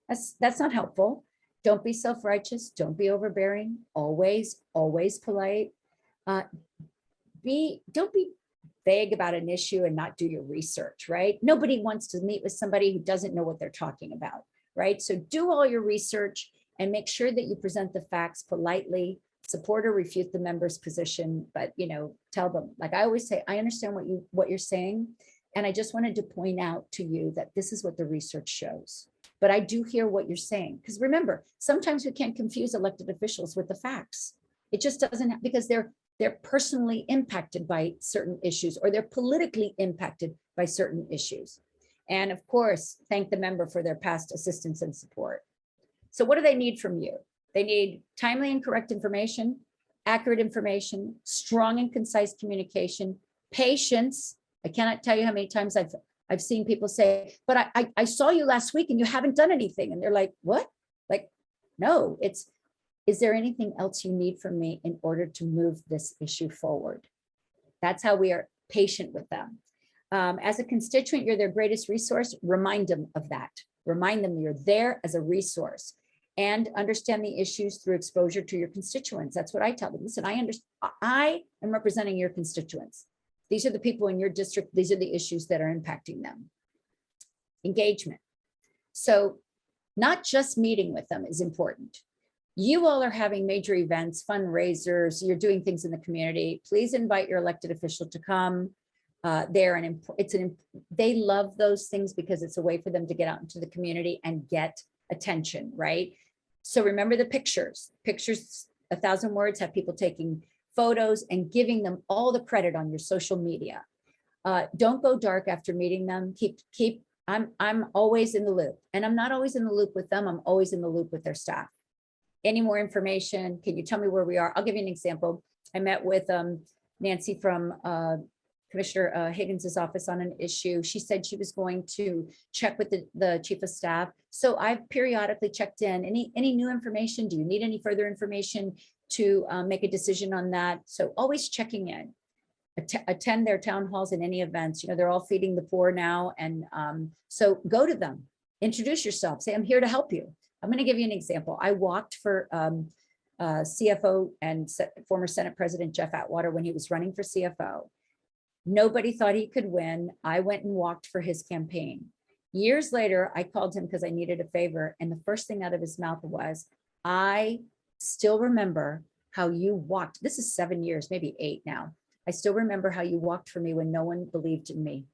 Speaker 3: That's not helpful. Don't be self-righteous. Don't be overbearing. Always, always polite. Don't be vague about an issue and not do your research, right? Nobody wants to meet with somebody who doesn't know what they're talking about, right? So do all your research and make sure that you present the facts politely, support or refute the member's position, but, you know, tell them, like I always say, I understand what you're saying. And I just wanted to point out to you that this is what the research shows. But I do hear what you're saying. Because remember, sometimes we can't confuse elected officials with the facts. It just doesn't, because they're personally impacted by certain issues or they're politically impacted by certain issues. And of course, thank the member for their past assistance and support. So what do they need from you? They need timely and correct information, accurate information, strong and concise communication, patience. I cannot tell you how many times I've seen people say, but I saw you last week and you haven't done anything. And they're like, what? Like, no, is there anything else you need from me in order to move this issue forward? That's how we are patient with them. As a constituent, you're their greatest resource. Remind them of that. Remind them you're there as a resource and understand the issues through exposure to your constituents. That's what I tell them. Listen, I am representing your constituents. These are the people in your district. These are the issues that are impacting them. Engagement. So not just meeting with them is important. You all are having major events, fundraisers, you're doing things in the community. Please invite your elected official to come there. And they love those things because it's a way for them to get out into the community and get attention, right? So remember the pictures. Pictures, 1,000 words, have people taking photos and giving them all the credit on your social media. Don't go dark after meeting them. I'm always in the loop, and I'm not always in the loop with them. I'm always in the loop with their staff. Any more information? Can you tell me where we are? I'll give you an example. I met with Nancy from Commissioner Higgins's office on an issue. She said she was going to check with the chief of staff. So I've periodically checked in. Any new information? Do you need any further information to make a decision on that? So always checking in. attend their town halls and any events. You know, they're all feeding the poor now. And so go to them, introduce yourself, say, I'm here to help you. I'm going to give you an example. I walked for CFO and former Senate President Jeff Atwater when he was running for CFO. Nobody thought he could win. I went and walked for his campaign. Years later, I called him because I needed a favor. And the first thing out of his mouth was, I still remember how you walked. This is 7 years, maybe 8 now. I still remember how you walked for me when no one believed in me.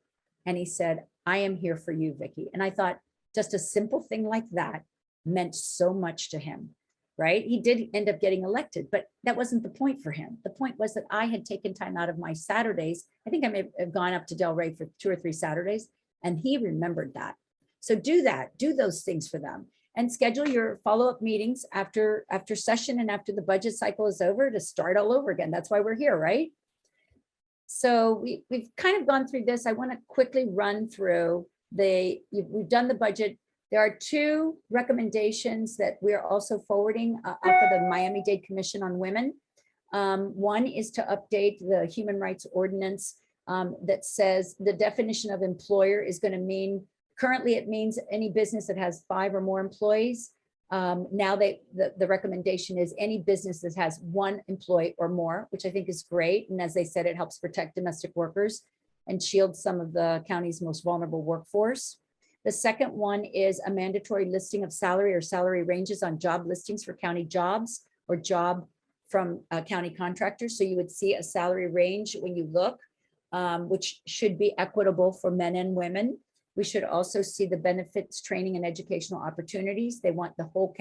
Speaker 3: And he said, I am here for you, Vicki. And I thought just a simple thing like that meant so much to him, right? He did end up getting elected, but that wasn't the point for him. The point was that I had taken time out of my Saturdays. I think I may have gone up to Delray for 2 or 3 Saturdays, and he remembered that. So do that, do those things for them, and schedule your follow-up meetings after session and after the budget cycle is over to start all over again. That's why we're here, right? So we've kind of gone through this. I want to quickly run through we've done the budget. There are 2 recommendations that we're also forwarding off of the Miami-Dade Commission on Women. One is to update the Human Rights Ordinance that says the definition of employer is going to mean, currently it means any business that has 5 or more employees. Now the recommendation is any business that has 1 employee or more, which I think is great. And as they said, it helps protect domestic workers and shield some of the county's most vulnerable workforce. The second one is a mandatory listing of salary or salary ranges on job listings for county jobs or job from county contractors. So you would see a salary range when you look, which should be equitable for men and women. We should also see the benefits, training, and educational opportunities. They want the whole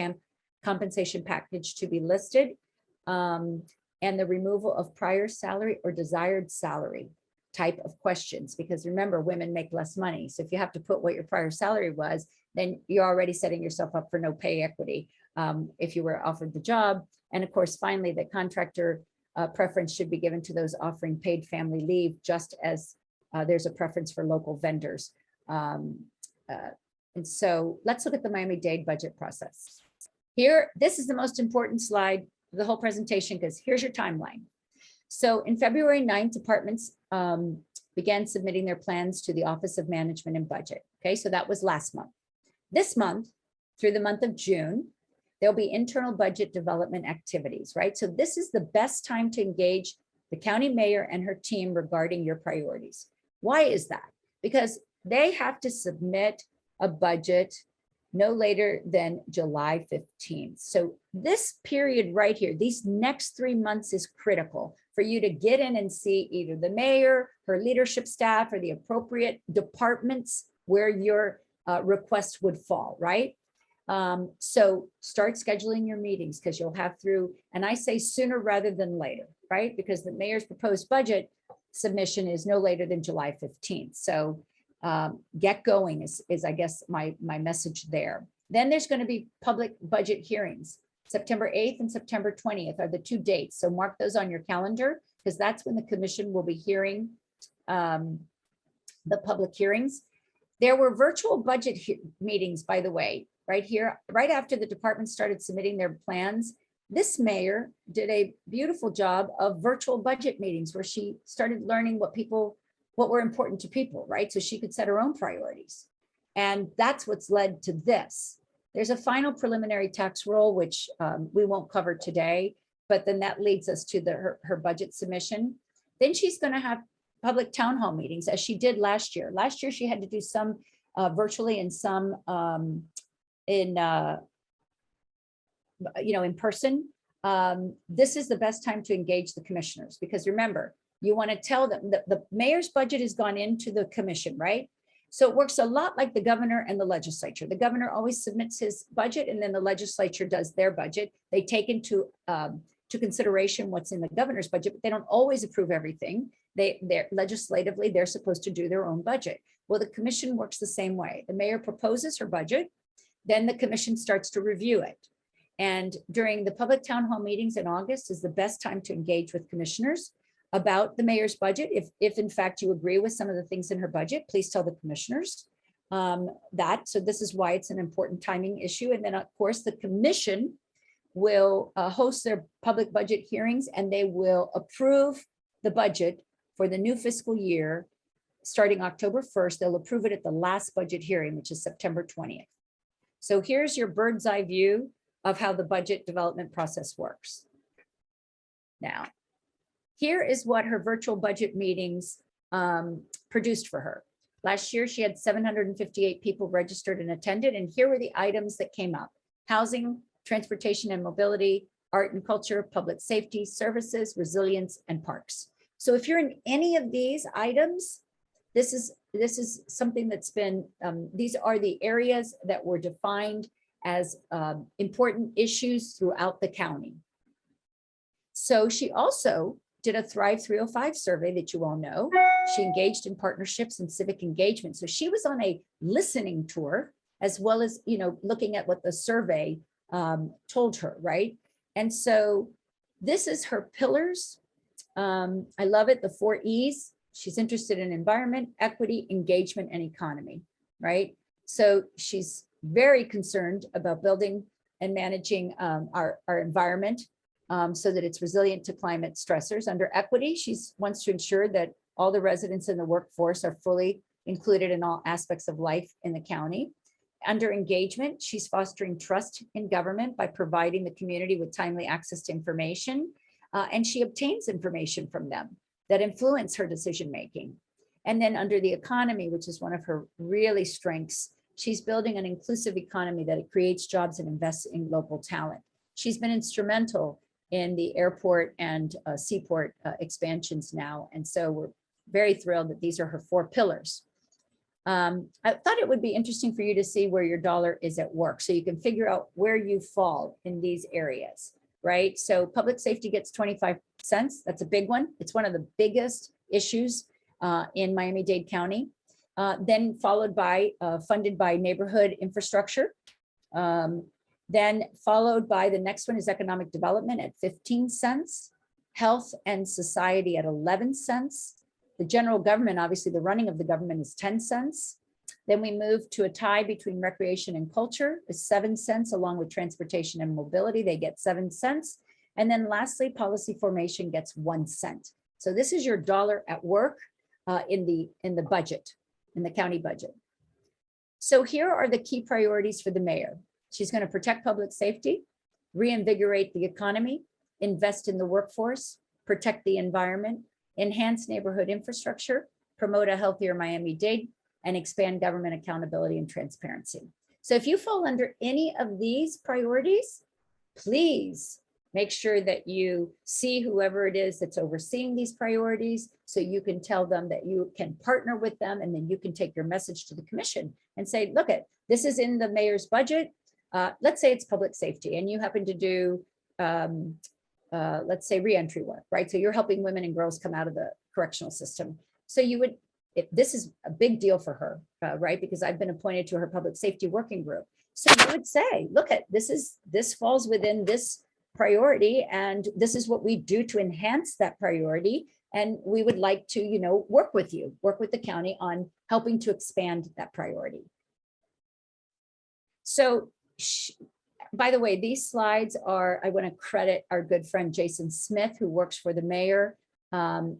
Speaker 3: compensation package to be listed, and the removal of prior salary or desired salary type of questions, because remember, women make less money. So if you have to put what your prior salary was, then you're already setting yourself up for no pay equity if you were offered the job. And of course, finally, the contractor preference should be given to those offering paid family leave, just as there's a preference for local vendors. And so let's look at the Miami-Dade budget process. Here, this is the most important slide of the whole presentation, because here's your timeline. So in February 9th, departments began submitting their plans to the Office of Management and Budget. Okay, so that was last month. This month, through the month of June, there'll be internal budget development activities, right? So this is the best time to engage the county mayor and her team regarding your priorities. Why is that? Because they have to submit a budget no later than July 15th. So this period right here, these next 3 months is critical for you to get in and see either the mayor, her leadership staff, or the appropriate departments where your request would fall, right? So start scheduling your meetings, because you'll have through, and I say sooner rather than later, right? Because the mayor's proposed budget submission is no later than July 15th. So get going is I guess my message there. Then there's going to be public budget hearings. September 8th and September 20th are the 2 dates. So mark those on your calendar, because that's when the commission will be hearing the public hearings. There were virtual budget meetings, by the way, right here, right after the department started submitting their plans. This mayor did a beautiful job of virtual budget meetings where she started learning what were important to people, right? So she could set her own priorities. And that's what's led to this. There's a final preliminary tax roll, which we won't cover today, but then that leads us to her budget submission. Then she's going to have public town hall meetings, as she did last year. Last year, she had to do some virtually and some in person. This is the best time to engage the commissioners, because remember, you want to tell them that the mayor's budget has gone into the commission, right? So it works a lot like the governor and the legislature. The governor always submits his budget, and then the legislature does their budget. They take into consideration what's in the governor's budget, but they don't always approve everything. They're legislatively, they're supposed to do their own budget. Well, the commission works the same way. The mayor proposes her budget, then the commission starts to review it. And during the public town hall meetings in August is the best time to engage with commissioners about the mayor's budget. If in fact you agree with some of the things in her budget, please tell the commissioners that. So this is why it's an important timing issue. And then of course the commission will host their public budget hearings, and they will approve the budget for the new fiscal year, starting October 1st. They'll approve it at the last budget hearing, which is September 20th. So here's your bird's eye view of how the budget development process works. Now, here is what her virtual budget meetings produced for her. Last year, she had 758 people registered and attended, and here were the items that came up: housing, transportation and mobility, art and culture, public safety, services, resilience, and parks. So if you're in any of these items, this is something that's been, these are the areas that were defined as important issues throughout the county. So she also did a Thrive 305 survey that you all know. She engaged in partnerships and civic engagement. So she was on a listening tour, as well as, looking at what the survey told her, right? And so this is her pillars. I love it, the 4 E's. She's interested in environment, equity, engagement, and economy, right? So she's very concerned about building and managing our environment so that it's resilient to climate stressors. Under equity, she wants to ensure that all the residents in the workforce are fully included in all aspects of life in the county. Under engagement, she's fostering trust in government by providing the community with timely access to information, and she obtains information from them that influence her decision-making. And then under the economy, which is one of her really strengths, she's building an inclusive economy that it creates jobs and invests in local talent. She's been instrumental in the airport and seaport expansions now. And so we're very thrilled that these are her 4 pillars. I thought it would be interesting for you to see where your dollar is at work, so you can figure out where you fall in these areas, right? So public safety gets 25 cents. That's a big one. It's one of the biggest issues in Miami-Dade County. Then followed by, funded by neighborhood infrastructure. Then followed by the next one is economic development at 15 cents, health and society at 11 cents. The general government, obviously the running of the government, is 10 cents. Then we move to a tie between recreation and culture is 7 cents, along with transportation and mobility, they get 7 cents. And then lastly, policy formation gets 1 cent. So this is your dollar at work in the budget, in the county budget. So here are the key priorities for the mayor. She's going to protect public safety, reinvigorate the economy, invest in the workforce, protect the environment, enhance neighborhood infrastructure, promote a healthier Miami-Dade, and expand government accountability and transparency. So if you fall under any of these priorities, please make sure that you see whoever it is that's overseeing these priorities, so you can tell them that you can partner with them, and then you can take your message to the commission and say, look, this is in the mayor's budget. Let's say it's public safety, and you happen to do, let's say, reentry work, right? So you're helping women and girls come out of the correctional system. So you would, this is a big deal for her, right? Because I've been appointed to her public safety working group. So you would say, look, this falls within this priority, and this is what we do to enhance that priority. And we would like to, work with you, work with the county on helping to expand that priority. So, by the way, these slides are, I want to credit our good friend Jason Smith, who works for the mayor.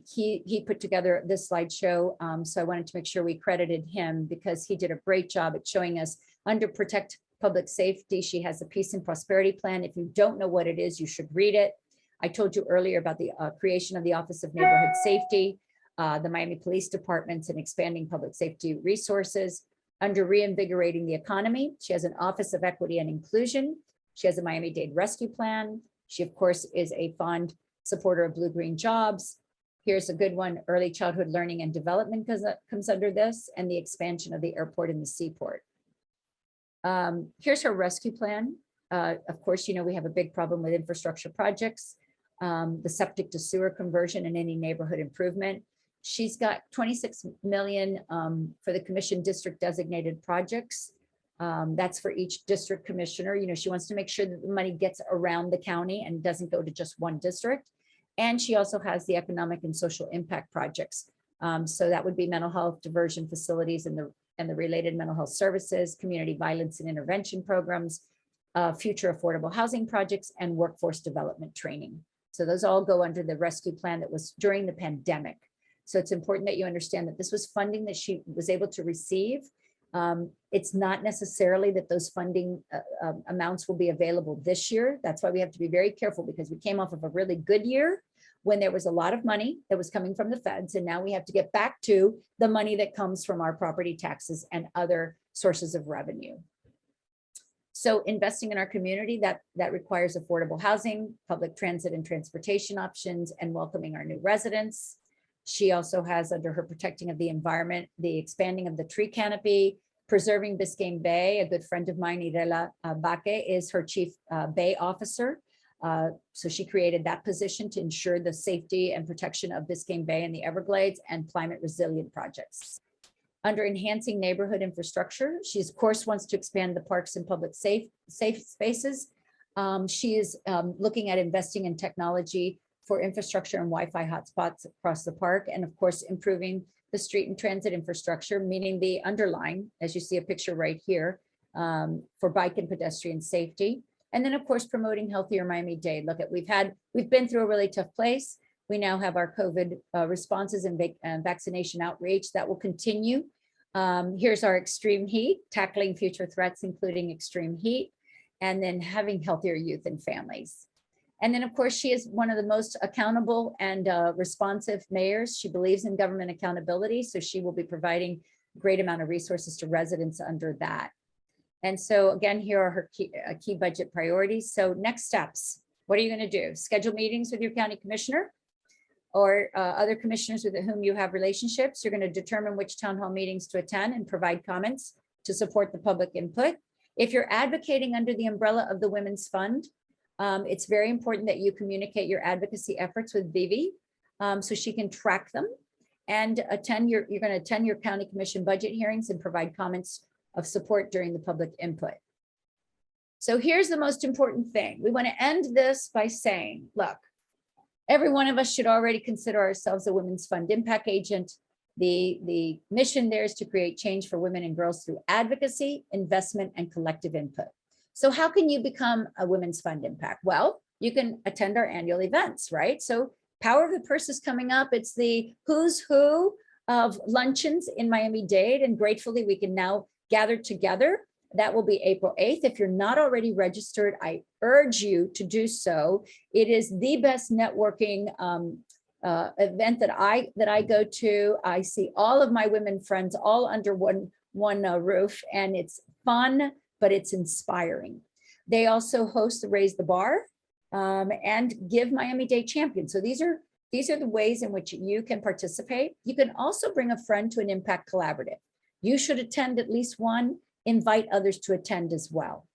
Speaker 3: He put together this slideshow, so I wanted to make sure we credited him, because he did a great job at showing us under protect public safety. She has a peace and prosperity plan. If you don't know what it is, you should read it. I told you earlier about the creation of the Office of Neighborhood Safety, the Miami Police Departments, and expanding public safety resources. Under reinvigorating the economy, she has an Office of Equity and Inclusion. She has a Miami-Dade Rescue Plan. She, of course, is a fond supporter of blue-green jobs. Here's a good one: early childhood learning and development comes under this, and the expansion of the airport and the seaport. Here's her rescue plan. Of course, we have a big problem with infrastructure projects, the septic to sewer conversion, and any neighborhood improvement. She's got 26 million for the commission district designated projects. That's for each district commissioner. She wants to make sure that the money gets around the county and doesn't go to just one district. And she also has the economic and social impact projects. So that would be mental health diversion facilities and the related mental health services, community violence and intervention programs, future affordable housing projects, and workforce development training. So those all go under the rescue plan that was during the pandemic. So it's important that you understand that this was funding that she was able to receive. It's not necessarily that those funding amounts will be available this year. That's why we have to be very careful, because we came off of a really good year when there was a lot of money that was coming from the feds. And now we have to get back to the money that comes from our property taxes and other sources of revenue. So investing in our community, that requires affordable housing, public transit and transportation options, and welcoming our new residents. She also has under her protecting of the environment, the expanding of the tree canopy, preserving Biscayne Bay. A good friend of mine, Irela Baque, is her chief bay officer. So she created that position to ensure the safety and protection of Biscayne Bay and the Everglades and climate resilient projects. Under enhancing neighborhood infrastructure, she of course wants to expand the parks and public safe spaces. She is looking at investing in technology for infrastructure and Wi-Fi hotspots across the park, and of course improving the street and transit infrastructure, meaning the underline, as you see a picture right here, for bike and pedestrian safety. And then of course promoting healthier Miami-Dade. Look at, we've been through a really tough place. We now have our COVID responses and vaccination outreach that will continue. Here's our extreme heat, tackling future threats, including extreme heat, and then having healthier youth and families. And then of course, she is one of the most accountable and responsive mayors. She believes in government accountability, so she will be providing a great amount of resources to residents under that. And so again, here are her key budget priorities. So next steps, what are you going to do? Schedule meetings with your county commissioner or other commissioners with whom you have relationships. You're going to determine which town hall meetings to attend and provide comments to support the public input. If you're advocating under the umbrella of the Women's Fund, it's very important that you communicate your advocacy efforts with Vivi so she can track them, and you're going to attend your county commission budget hearings and provide comments of support during the public input. So here's the most important thing. We want to end this by saying, look, every one of us should already consider ourselves a Women's Fund impact agent. The mission there is to create change for women and girls through advocacy, investment, and collective input. So how can you become a Women's Fund impact? Well, you can attend our annual events, right? So Power of the Purse is coming up. It's the who's who of luncheons in Miami-Dade, and gratefully we can now gather together. That will be April 8th. If you're not already registered, I urge you to do so. It is the best networking event that I go to. I see all of my women friends all under one roof, and it's fun, but it's inspiring. They also host the Raise the Bar and give Miami-Dade champions. So these are the ways in which you can participate. You can also bring a friend to an impact collaborative. You should attend at least one. Invite others to attend as well.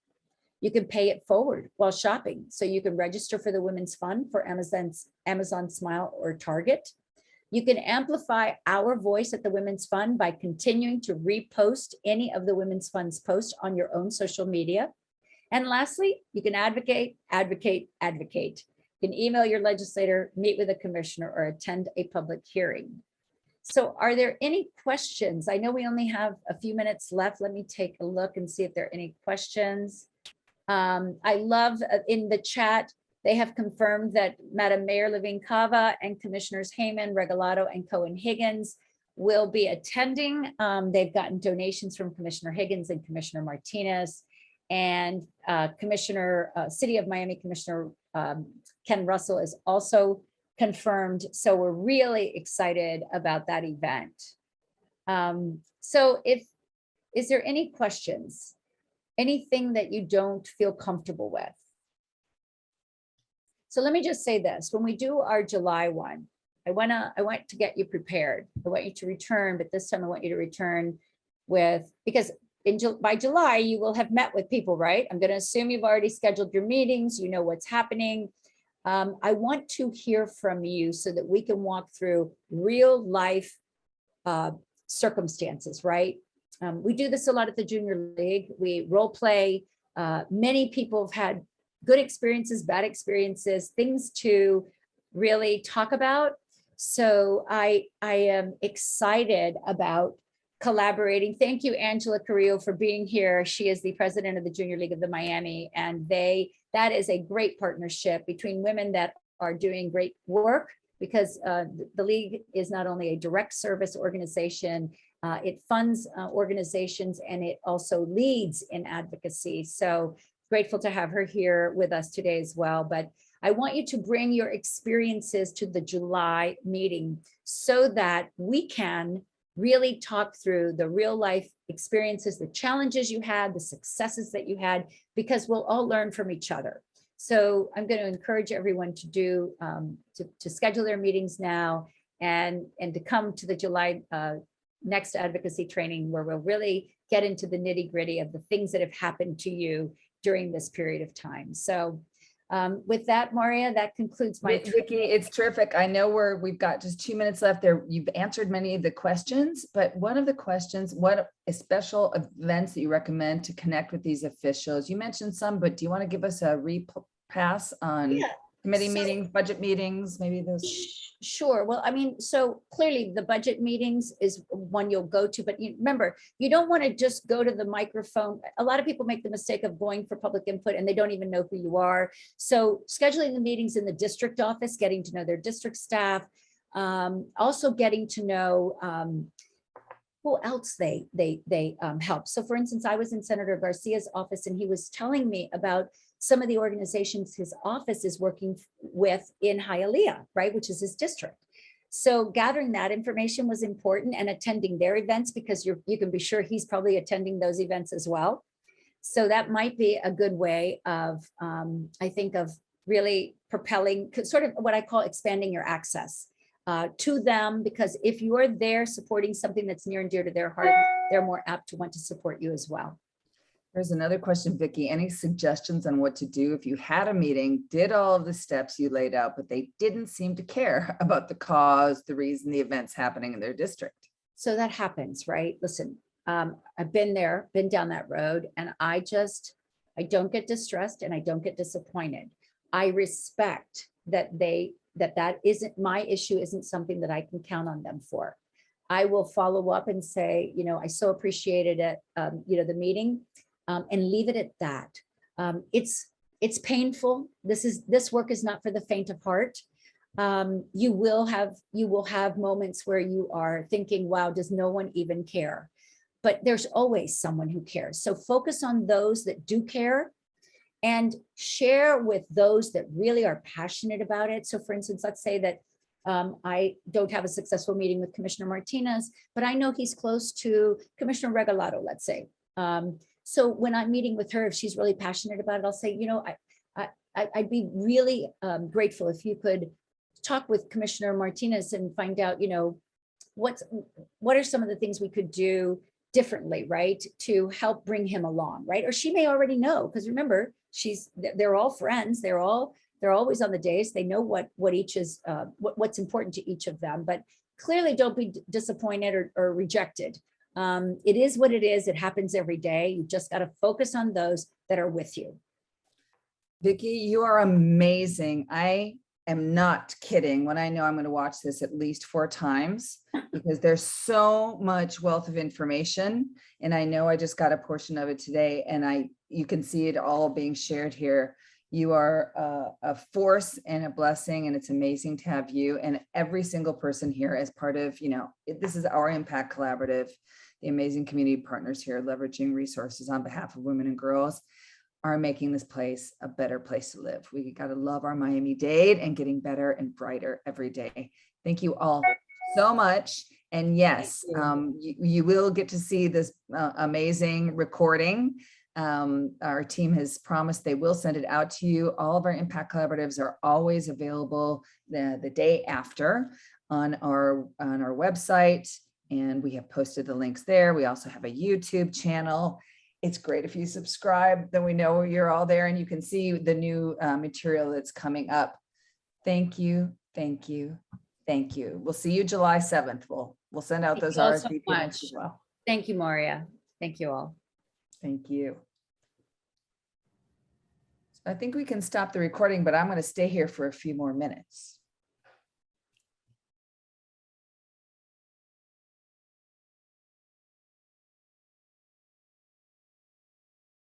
Speaker 3: You can pay it forward while shopping. So you can register for the Women's Fund for Amazon Smile or Target. You can amplify our voice at the Women's Fund by continuing to repost any of the Women's Fund's posts on your own social media. And lastly, you can advocate. You can email your legislator, meet with a commissioner, or attend a public hearing. So are there any questions? I know we only have a few minutes left. Let me take a look and see if there are any questions. I love in the chat, they have confirmed that Madam Mayor Levine Cava and Commissioners Heyman, Regalado, and Cohen-Higgins will be attending. They've gotten donations from Commissioner Higgins and Commissioner Martinez, and City of Miami Commissioner Ken Russell is also confirmed. So we're really excited about that event. So is there any questions? Anything that you don't feel comfortable with? So let me just say this, when we do our July one, I want to get you prepared. I want you to return, but this time I want you to return with, because by July, you will have met with people, right? I'm going to assume you've already scheduled your meetings, you know what's happening. I want to hear from you so that we can walk through real life circumstances, right? We do this a lot at the Junior League. We role play. Many people have had good experiences, bad experiences, things to really talk about. So I am excited about collaborating. Thank you, Angela Carrillo, for being here. She is the president of the Junior League of the Miami, and that is a great partnership between women that are doing great work, because the League is not only a direct service organization, it funds organizations, and it also leads in advocacy. So grateful to have her here with us today as well. But I want you to bring your experiences to the July meeting so that we can really talk through the real life experiences, the challenges you had, the successes that you had, because we'll all learn from each other. So I'm going to encourage everyone to do to schedule their meetings now and to come to the July next advocacy training, where we'll really get into the nitty gritty of the things that have happened to you during this period of time. So with that, Maria, that concludes my
Speaker 1: Vicki, it's terrific. I know we've got just 2 minutes left there. You've answered many of the questions, but one of the questions, what special events that you recommend to connect with these officials? You mentioned some, but do you want to give us a repass on committee meetings, budget meetings, maybe those?
Speaker 3: Sure. Well, I mean, so clearly the budget meetings is one you'll go to, but you remember, you don't want to just go to the microphone. A lot of people make the mistake of going for public input and they don't even know who you are. So scheduling the meetings in the district office, getting to know their district staff, also getting to know who else they help. So for instance, I was in Senator Garcia's office and he was telling me about some of the organizations his office is working with in Hialeah, right, which is his district. So gathering that information was important, and attending their events, because you can be sure he's probably attending those events as well. So that might be a good way of, I think, of really propelling, sort of what I call expanding your access to them, because if you are there supporting something that's near and dear to their heart, they're more apt to want to support you as well.
Speaker 1: There's another question, Vicki. Any suggestions on what to do if you had a meeting, did all of the steps you laid out, but they didn't seem to care about the cause, the reason, the events happening in their district?
Speaker 3: So that happens, right? Listen, I've been there, been down that road, and I don't get distressed and I don't get disappointed. I respect that that isn't my issue, isn't something that I can count on them for. I will follow up and say, you know, I so appreciated it, you know, the meeting. And leave it at that. It's painful. This work is not for the faint of heart. You will have moments where you are thinking, wow, does no one even care? But there's always someone who cares. So focus on those that do care and share with those that really are passionate about it. So for instance, let's say that I don't have a successful meeting with Commissioner Martinez, but I know he's close to Commissioner Regalado, let's say. So when I'm meeting with her, if she's really passionate about it, I'll say, you know, I'd be really grateful if you could talk with Commissioner Martinez and find out, you know, what are some of the things we could do differently, right, to help bring him along, right? Or she may already know, because remember, they're all friends. They're always on the dais. They know what each is, what's important to each of them. But clearly, don't be disappointed or rejected. It is what it is. It happens every day. You just got to focus on those that are with you.
Speaker 1: Vicki, you are amazing. I am not kidding when I know I'm going to watch this at least 4 times, because there's so much wealth of information. And I know I just got a portion of it today, and you can see it all being shared here. You are a force and a blessing, and it's amazing to have you and every single person here as part of, you know, this is our Impact Collaborative, the amazing community partners here leveraging resources on behalf of women and girls are making this place a better place to live. We got to love our Miami-Dade and getting better and brighter every day. Thank you all so much. And yes, you will get to see this amazing recording. Our team has promised they will send it out to you. All of our Impact Collaboratives are always available the day after on our website, and we have posted the links there. We also have a YouTube channel. It's great if you subscribe, then we know you're all there and you can see the new material that's coming up. Thank you, thank you, thank you. We'll see you July 7th. We'll send out those RSVP links as well.
Speaker 3: Thank you, Maria. Thank you all.
Speaker 1: Thank you. So I think we can stop the recording, but I'm going to stay here for a few more minutes.